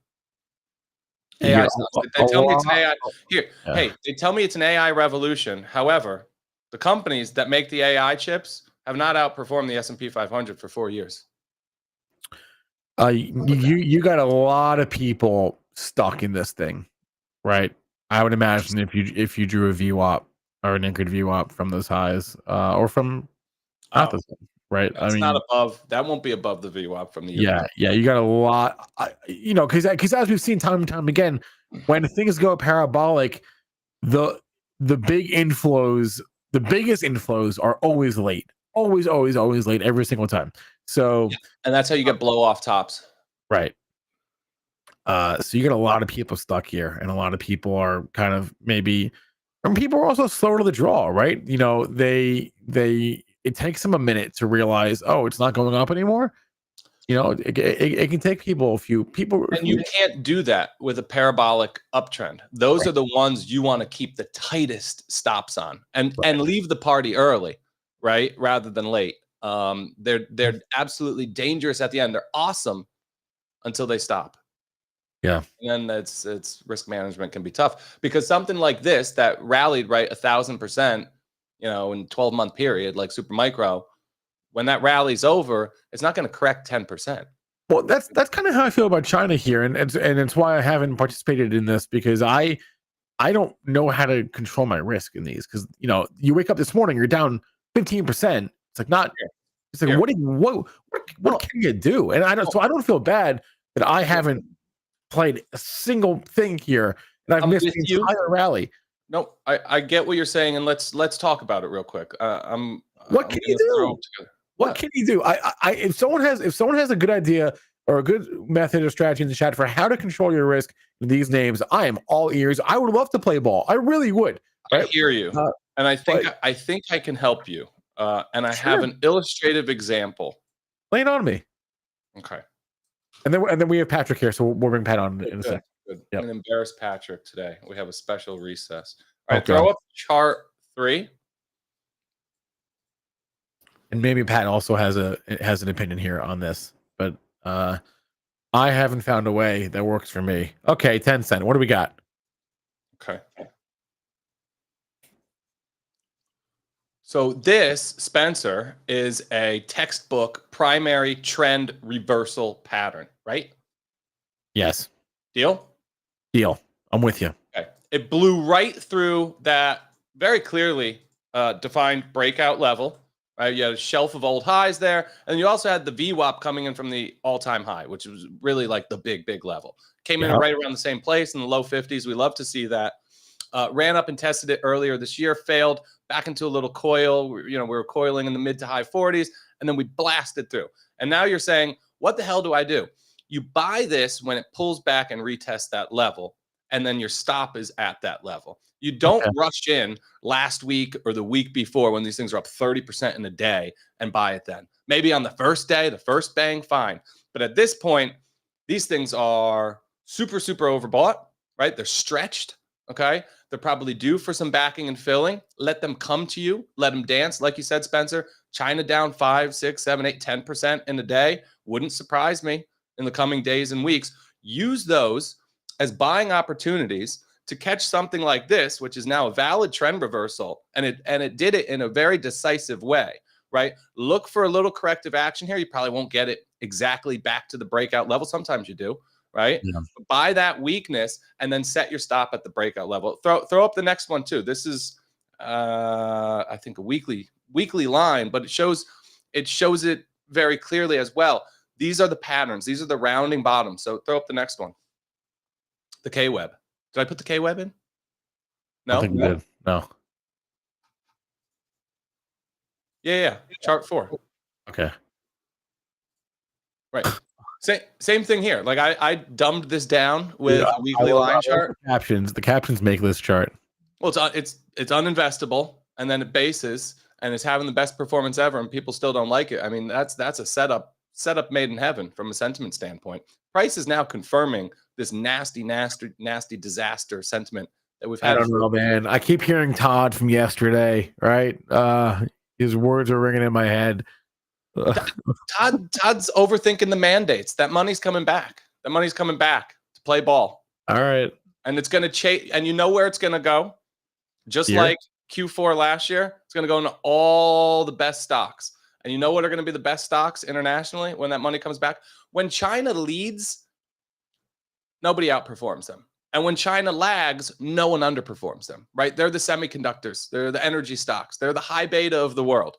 AI stocks. They tell me it's an AI. Here, hey, they tell me it's an AI revolution. However, the companies that make the AI chips have not outperformed the S&P 500 for 4 years. You got a lot of people stuck in this thing, right? I would imagine if you drew a VWAP or an anchored VWAP from those highs, or from right? That's not above. That won't be above the VWAP from the year. Yeah. You got a lot, because as we've seen time and time again, when things go parabolic, the biggest inflows are always late. Always late every single time. So, and that's how you get blow off tops. Right. So you get a lot of people stuck here, and a lot of people are kind of and people are also slower to the draw, right? It takes them a minute to realize, oh, it's not going up anymore. It can take people a few people. And you can't do that with a parabolic uptrend. Those are the ones you want to keep the tightest stops on and leave the party early, right? Rather than late. They're absolutely dangerous at the end. They're awesome until they stop. Yeah. And then it's risk management can be tough because something like this that rallied 1,000%, in 12-month period, like Supermicro, when that rally's over, it's not going to correct 10%. Well, that's kind of how I feel about China here, and it's why I haven't participated in this, because I don't know how to control my risk in these, because you wake up this morning, you're down 15%, It's like not. Here. It's like Here. what can you do? And I don't. So I don't feel bad that I haven't played a single thing here, and I've missed the entire rally. No, I get what you're saying, and let's talk about it real quick. What can you do? What can you do? If someone has a good idea or a good method or strategy in the chat for how to control your risk in these names, I am all ears. I would love to play ball. I really would. Right? I hear you, and I think I can help you. And I have an illustrative example. Lay it on me. Okay. And then we have Patrick here, so we'll bring Pat on in a second. Good. Yep. I'm gonna embarrass Patrick today. We have a special recess. All right, throw up chart 3. And maybe Pat also has an opinion here on this, but I haven't found a way that works for me. Okay, 10 cent. What do we got? Okay. So this, Spencer, is a textbook primary trend reversal pattern, right? Yes. Deal? Deal. I'm with you. Okay. It blew right through that very clearly defined breakout level. Right? You had a shelf of old highs there. And you also had the VWAP coming in from the all-time high, which was really like the big level. Came in right around the same place in the low 50s. We love to see that. Ran up and tested it earlier this year, failed, back into a little coil. We were coiling in the mid to high 40s, and then we blasted through. And now you're saying, what the hell do I do? You buy this when it pulls back and retests that level, and then your stop is at that level. You don't rush in last week or the week before when these things are up 30% in a day and buy it then. Maybe on the first day, the first bang, fine. But at this point, these things are super overbought, right? They're stretched, okay? They're probably due for some backing and filling. Let them come to you. Let them dance. Like you said, Spencer, China down 5, 6, 7, 8, 10% in a day. Wouldn't surprise me in the coming days and weeks. Use those as buying opportunities to catch something like this, which is now a valid trend reversal. And it did it in a very decisive way, right? Look for a little corrective action here. You probably won't get it exactly back to the breakout level. Sometimes you do. Right? Yeah. Buy that weakness and then set your stop at the breakout level. Throw up the next one too. This is I think a weekly line, but it shows it very clearly as well. These are the patterns. These are the rounding bottoms. So throw up the next one. The K-Web. Did I put the K-Web in? No. I think we did. No. Yeah. Chart 4. Okay. Right. Same thing here. Like I dumbed this down with a weekly line chart. The captions make this chart. Well, it's uninvestable, and then it bases and it's having the best performance ever, and people still don't like it. I mean, that's a setup made in heaven from a sentiment standpoint. Price is now confirming this nasty disaster sentiment that we've had. I don't know, man. I keep hearing Todd from yesterday, right? His words are ringing in my head. Todd's overthinking the mandates. That money's coming back. That money's coming back to play ball. All right. And it's going to chase. And you know where it's going to go? Just like Q4 last year, it's going to go into all the best stocks. And you know what are going to be the best stocks internationally when that money comes back? When China leads, nobody outperforms them. And when China lags, no one underperforms them, right? They're the semiconductors. They're the energy stocks. They're the high beta of the world.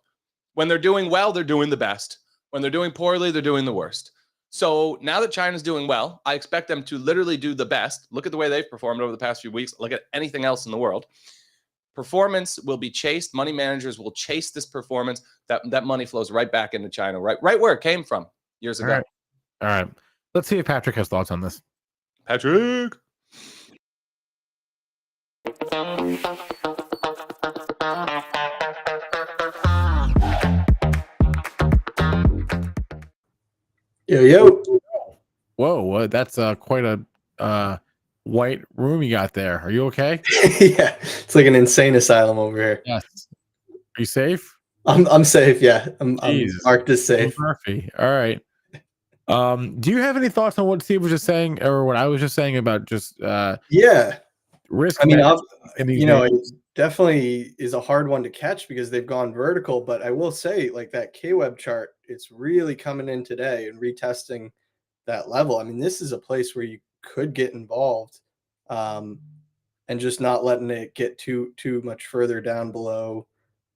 When they're doing well, they're doing the best. When they're doing poorly, they're doing the worst. So now that China's doing well, I expect them to literally do the best. Look at the way they've performed over the past few weeks. Look at anything else in the world. Performance will be chased. Money managers will chase this performance. That money flows right back into China, right where it came from years ago. All right. Let's see if Patrick has thoughts on this. Patrick. Yo. Whoa, that's quite a white room you got there. Are you okay? Yeah, it's like an insane asylum over here. Yes. Are you safe? I'm safe. Yeah, I'm marked as safe. Murphy. All right. Do you have any thoughts on what Steve was just saying, or what I was just saying about just risk? I mean, it definitely is a hard one to catch because they've gone vertical. But I will say, like that K-Web chart, it's really coming in today and retesting that level. I mean, this is a place where you could get involved, and just not letting it get too much further down below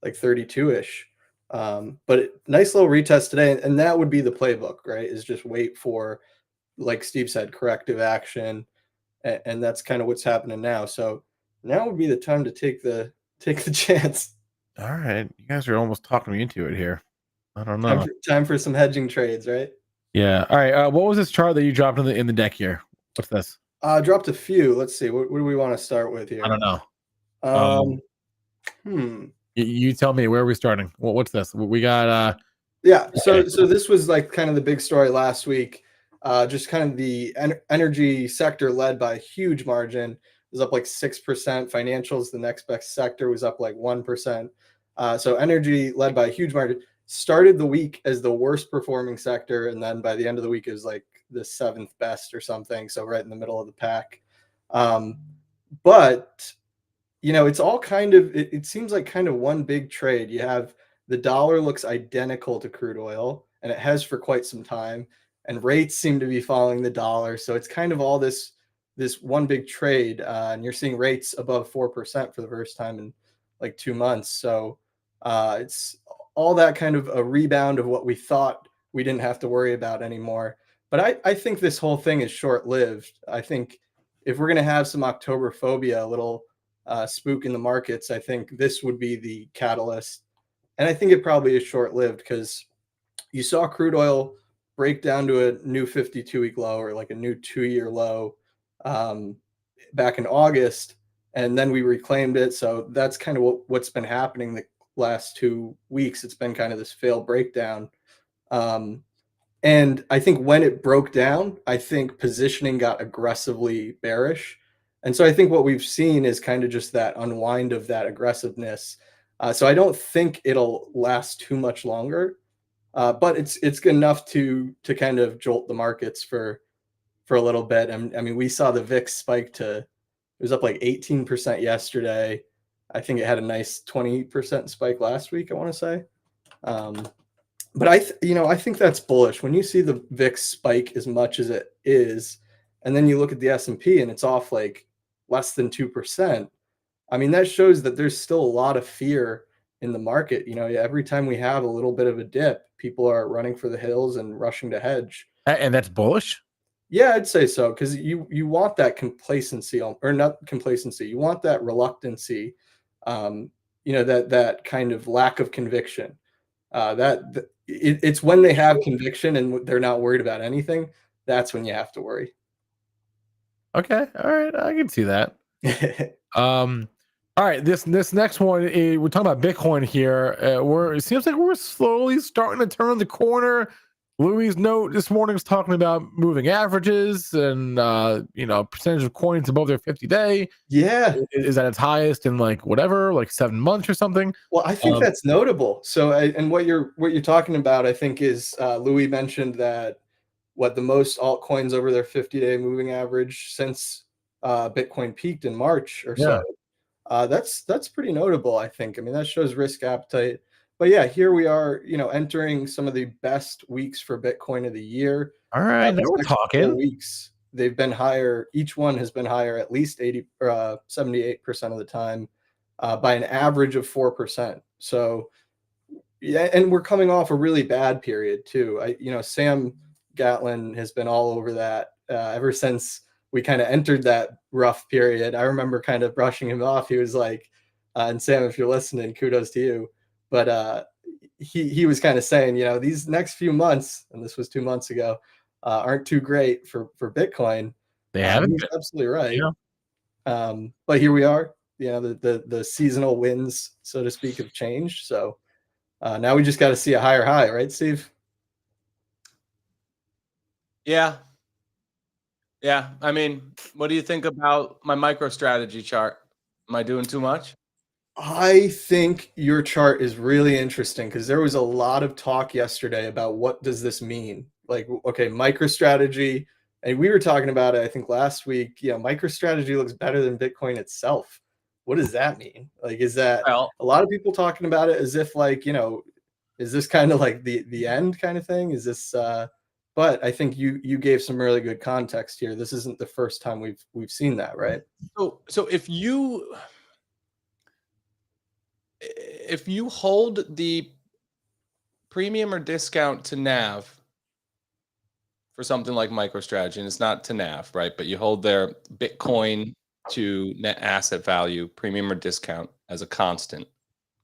like 32-ish. Nice little retest today, and that would be the playbook, right? Is just wait for, like Steve said, corrective action, and that's kind of what's happening now. So now would be the time to take the chance. All right, you guys are almost talking me into it here. I don't know. Time for some hedging trades, right? Yeah. All right. What was this chart that you dropped in the deck here? What's this? I dropped a few. Let's see. What do we want to start with here? I don't know. You tell me. Where are we starting? What's this? We got. Yeah. So this was like kind of the big story last week. Just kind of the energy sector led by a huge margin. It was up like 6%. Financials, the next best sector, was up like 1%. So energy led by a huge margin. Started the week as the worst performing sector, and then by the end of the week it was like the 7th best or something. So right in the middle of the pack. But it's all kind of, it seems like kind of one big trade. You have the dollar looks identical to crude oil, and it has for quite some time, and rates seem to be following the dollar. So it's kind of all this one big trade, and you're seeing rates above 4% for the first time in like 2 months. So it's all that kind of a rebound of what we thought we didn't have to worry about anymore. But I think this whole thing is short-lived. I think if we're going to have some October phobia, a little spook in the markets, I think this would be the catalyst. And I think it probably is short-lived because you saw crude oil break down to a new 52-week low, or like a new 2-year low, back in August, and then we reclaimed it. So that's kind of what's been happening the last 2 weeks. It's been kind of this failed breakdown. And I think when it broke down, I think positioning got aggressively bearish. And so I think what we've seen is kind of just that unwind of that aggressiveness. So I don't think it'll last too much longer, but it's good enough to kind of jolt the markets for a little bit. I mean, we saw the VIX spike it was up like 18% yesterday. I think it had a nice 20% spike last week, I want to say. But I think that's bullish when you see the VIX spike as much as it is, and then you look at the S&P and it's off like less than 2%. I mean, that shows that there's still a lot of fear in the market. Every time we have a little bit of a dip, people are running for the hills and rushing to hedge. And that's bullish? Yeah, I'd say so, because you want that complacency, or not complacency. You want that reluctancy, that kind of lack of conviction. It's when they have conviction and they're not worried about anything, that's when you have to worry. Okay, all right, I can see that. All right, this next one, we're talking about Bitcoin here. It seems like we're slowly starting to turn the corner. Louis' note this morning was talking about moving averages and percentage of coins above their 50-day. Yeah, is at its highest in like 7 months or something. Well, I think that's notable. So, and what you're talking about, I think, is Louis mentioned that the most altcoins over their 50-day moving average since Bitcoin peaked in March or so. That's pretty notable, I think. I mean, that shows risk appetite. But yeah, here we are, entering some of the best weeks for Bitcoin of the year. All right, now we're talking. Weeks, they've been higher. Each one has been higher at least 78% of the time, by an average of 4%. So yeah, and we're coming off a really bad period too. Sam Gatlin has been all over that ever since we kind of entered that rough period. I remember kind of brushing him off. He was like, and Sam, if you're listening, kudos to you. But he was kind of saying, these next few months, and this was 2 months ago, aren't too great for Bitcoin. They haven't. He's absolutely right. Yeah. But here we are. The seasonal winds, so to speak, have changed. So now we just got to see a higher high, right, Steve? Yeah. I mean, what do you think about my MicroStrategy chart? Am I doing too much? I think your chart is really interesting because there was a lot of talk yesterday about what does this mean? Like, okay, MicroStrategy, and we were talking about it, I think last week. MicroStrategy looks better than Bitcoin itself. What does that mean? Like, is that a lot of people talking about it as if like, is this kind of like the end kind of thing? Is this but I think you gave some really good context here. This isn't the first time we've seen that, right? So if you hold the premium or discount to NAV for something like MicroStrategy, and it's not to NAV, right? But you hold their Bitcoin to net asset value, premium or discount as a constant,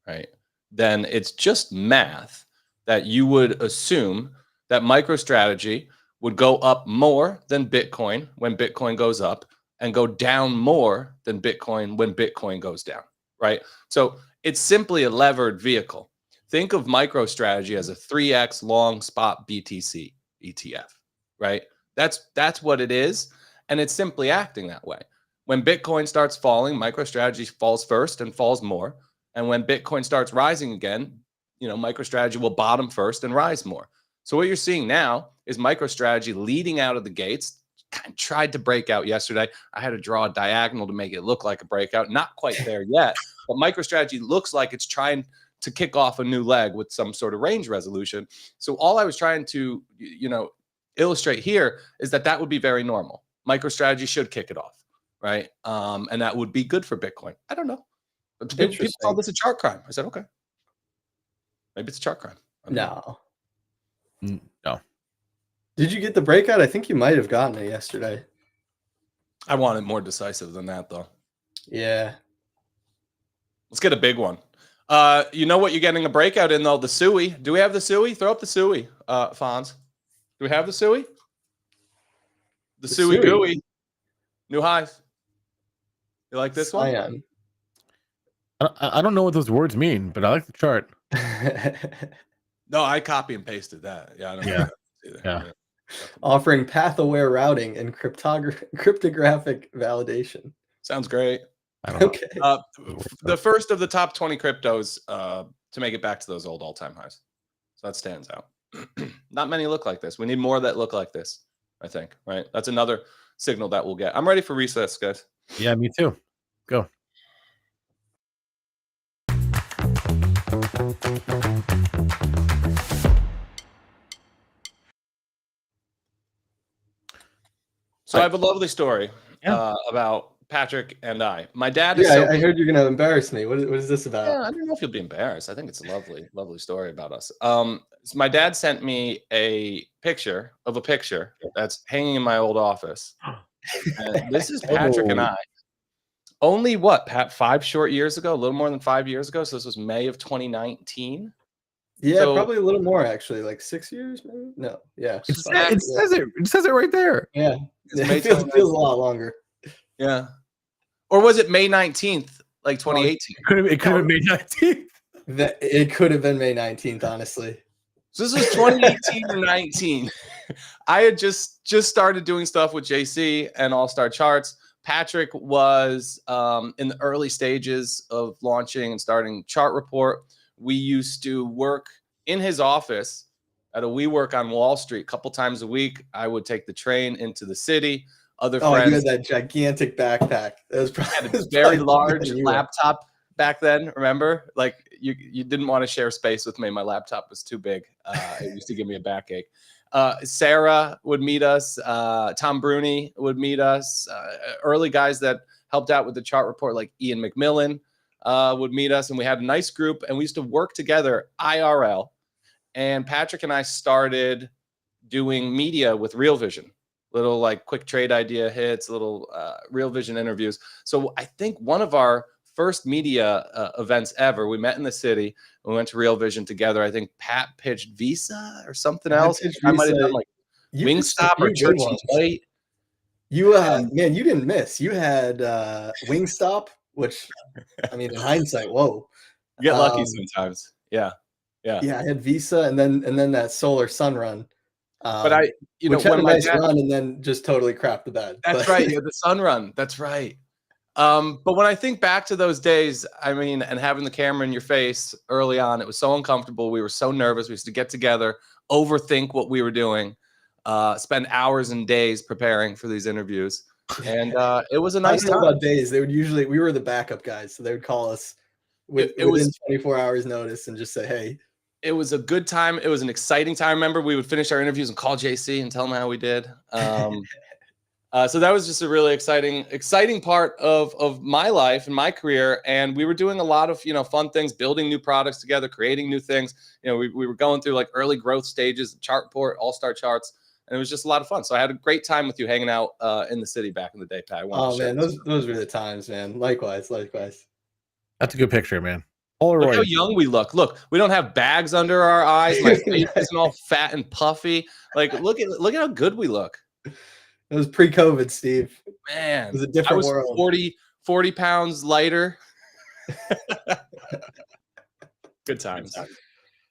right? Then it's just math that you would assume that MicroStrategy would go up more than Bitcoin when Bitcoin goes up and go down more than Bitcoin when Bitcoin goes down, right? So it's simply a levered vehicle. Think of MicroStrategy as a 3x long spot BTC ETF, right? That's what it is. And it's simply acting that way. When Bitcoin starts falling, MicroStrategy falls first and falls more. And when Bitcoin starts rising again, MicroStrategy will bottom first and rise more. So what you're seeing now is MicroStrategy leading out of the gates. Kind of tried to break out yesterday. I had to draw a diagonal to make it look like a breakout. Not quite there yet, but MicroStrategy looks like it's trying to kick off a new leg with some sort of range resolution. So all I was trying to, illustrate here is that would be very normal. MicroStrategy should kick it off, right? And that would be good for Bitcoin. I don't know. But people call this a chart crime. I said, okay, maybe it's a chart crime. No. No. Did you get the breakout? I think you might have gotten it yesterday. I want it more decisive than that, though. Yeah. Let's get a big one. You know what you're getting a breakout in, though? The SUI. Do we have the SUI? Throw up the SUI, Fonz. Do we have the SUI? The SUI GUI. New highs. You like this one? I don't know what those words mean, but I like the chart. No, I copy and pasted that. Yeah, I don't know. Yeah. Offering path-aware routing and cryptographic validation. Sounds great. I don't know. Okay. The first of the top 20 cryptos to make it back to those old all-time highs. So that stands out. Not many look like this. We need more that look like this, I think, right? That's another signal that we'll get. I'm ready for recess, guys. Yeah, me too. Go. So I have a lovely story about Patrick and I. My dad is I heard you're going to embarrass me. What is this about? Yeah, I don't know if you'll be embarrassed. I think it's a lovely, lovely story about us. So my dad sent me a picture that's hanging in my old office. And this is Patrick and I. Only Pat, 5 short years ago, a little more than 5 years ago. So this was May of 2019. Yeah, probably a little more actually, like 6 years, maybe. No, yeah. It says it right there. Yeah, it feels a lot longer. Yeah, or was it May 19th, like 2018? It could have been May 19th. It could have been May 19th, honestly. So this was 2018 or 19. I had just started doing stuff with JC and All Star Charts. Patrick was in the early stages of launching and starting Chart Report. We used to work in his office at a WeWork on Wall Street a couple times a week. I would take the train into the city. Other friends. You had that gigantic backpack. That was probably a very large laptop back then. Remember, like you didn't want to share space with me. My laptop was too big. It used to give me a backache. Sarah would meet us. Tom Bruni would meet us. Early guys that helped out with the Chart Report, like Ian McMillan, would meet us, and we had a nice group, and we used to work together IRL. And Patrick and I started doing media with Real Vision, little like quick trade idea hits, little Real Vision interviews. So I think one of our first media events ever, we met in the city. We went to Real Vision together. I think Pat pitched Visa or something else. I might have done like Wingstop or Church and Dwight. Man, you didn't miss. You had Wingstop, which, I mean, in hindsight, whoa. You get lucky sometimes. Yeah. I had Visa and then that Solar Sun run. But I, which had a nice run and then just totally crapped the bed. That's right. Yeah, the Sun run. That's right. But when I think back to those days, I mean, and having the camera in your face early on, it was so uncomfortable. We were so nervous. We used to get together, overthink what we were doing, spend hours and days preparing for these interviews. And it was a nice time. About days. They would usually, we were the backup guys. So they would call us within 24 hours notice and just say, hey. It was a good time. It was an exciting time. I remember we would finish our interviews and call JC and tell him how we did. So that was just a really exciting part of my life and my career. And we were doing a lot of, fun things, building new products together, creating new things. We were going through like early growth stages, chart report, all-star charts. And it was just a lot of fun. So I had a great time with you hanging out in the city back in the day, Pat. Oh man, those were the times, man. Likewise. That's a good picture, man. Look how young we look. Look, we don't have bags under our eyes. My face isn't all fat and puffy. Like, look at how good we look. It was pre-COVID, Steve. Man, it was a different world. 40 pounds lighter. Good times.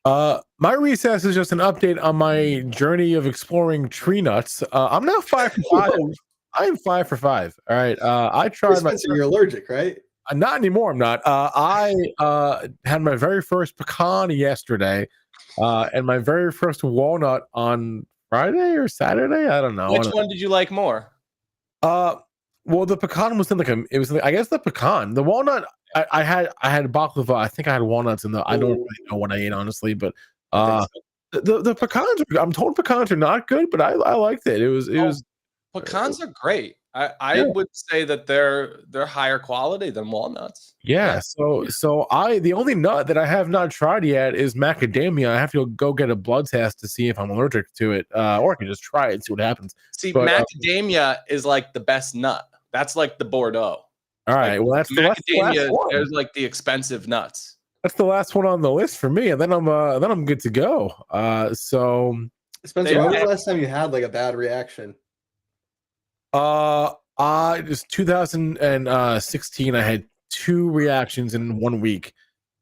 My recess is just an update on my journey of exploring tree nuts. I'm now 5 for 5. I am 5 for 5. All right. I tried Spencer, you're allergic, right? Not anymore. I'm not. I had my very first pecan yesterday, and my very first walnut on Friday or Saturday. I don't know. Which one did you like more? Well, the pecan was in I guess the pecan. The walnut, I had baklava. I think I had walnuts in the. I don't really know what I ate honestly, but the pecans. I'm told pecans are not good, but I liked it. It was. Pecans are great. I would say that they're higher quality than walnuts. Yeah. So the only nut that I have not tried yet is macadamia. I have to go get a blood test to see if I'm allergic to it, or I can just try it and see what happens. See, macadamia is like the best nut. That's like the Bordeaux. All right. Well, that's the last one. There's like the expensive nuts. That's the last one on the list for me, and then I'm good to go. So Spencer, when was the last time you had like a bad reaction? It was 2016. I had 2 reactions in 1 week.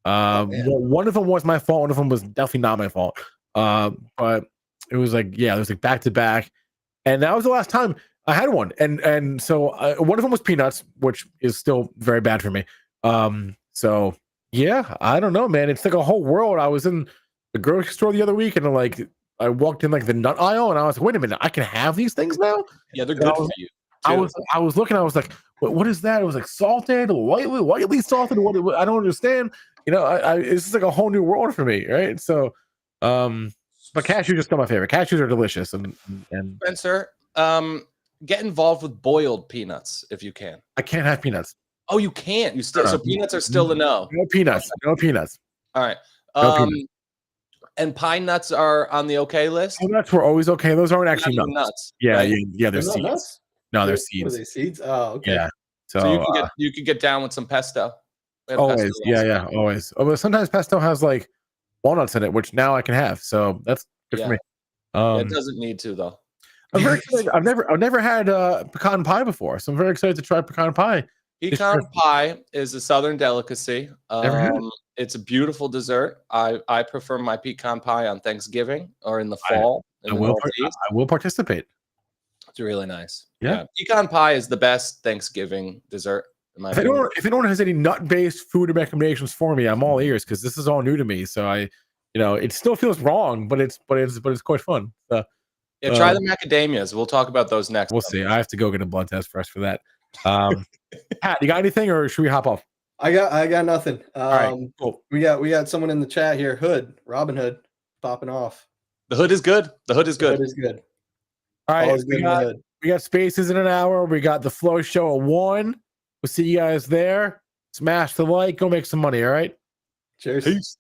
One of them was my fault. One of them was definitely not my fault. But it was like, it was like back to back, and that was the last time I had one. And so one of them was peanuts, which is still very bad for me. So yeah, I don't know, man. It's like a whole world. I was in the grocery store the other week, and I walked in like the nut aisle, and I was like, wait a minute, I can have these things now? Yeah, they're good for you. Too. I was looking, I was like, what is that? It was like salted, lightly salted. What I don't understand. It's just like a whole new world for me, right? So but cashews are still my favorite. Cashews are delicious. And Spencer, get involved with boiled peanuts if you can. I can't have peanuts. Oh, you can't. You still so peanuts are still the no. No peanuts. No peanuts. All right. And pine nuts are on the okay list. Pine nuts were always okay. Those aren't actually nuts. Yeah, right? Yeah. They're seeds. Nuts? No, they're seeds. Are they seeds? Oh, okay. Yeah. So you could get down with some pesto. Always. Yeah. Always. Oh, but sometimes pesto has like walnuts in it, which now I can have. So that's good for me. It doesn't need to though. I'm very excited. I've never had pecan pie before, so I'm very excited to try pecan pie. Pecan pie is a southern delicacy. It's a beautiful dessert. I prefer my pecan pie on Thanksgiving or in the fall. I will participate. It's really nice. Yeah. Pecan pie is the best Thanksgiving dessert. If anyone has any nut-based food recommendations for me, I'm all ears because this is all new to me. So it still feels wrong, but it's quite fun. So, try the macadamias. We'll talk about those next. We'll see. I have to go get a blood test first for that. Pat, you got anything, or should we hop off? I got nothing. All right, cool. We got someone in the chat here. Robin Hood, popping off. The hood is good. The hood is good. All right, we got Spaces in an hour. We got the Flow Show at 1. We'll see you guys there. Smash the like. Go make some money. All right. Cheers. Peace.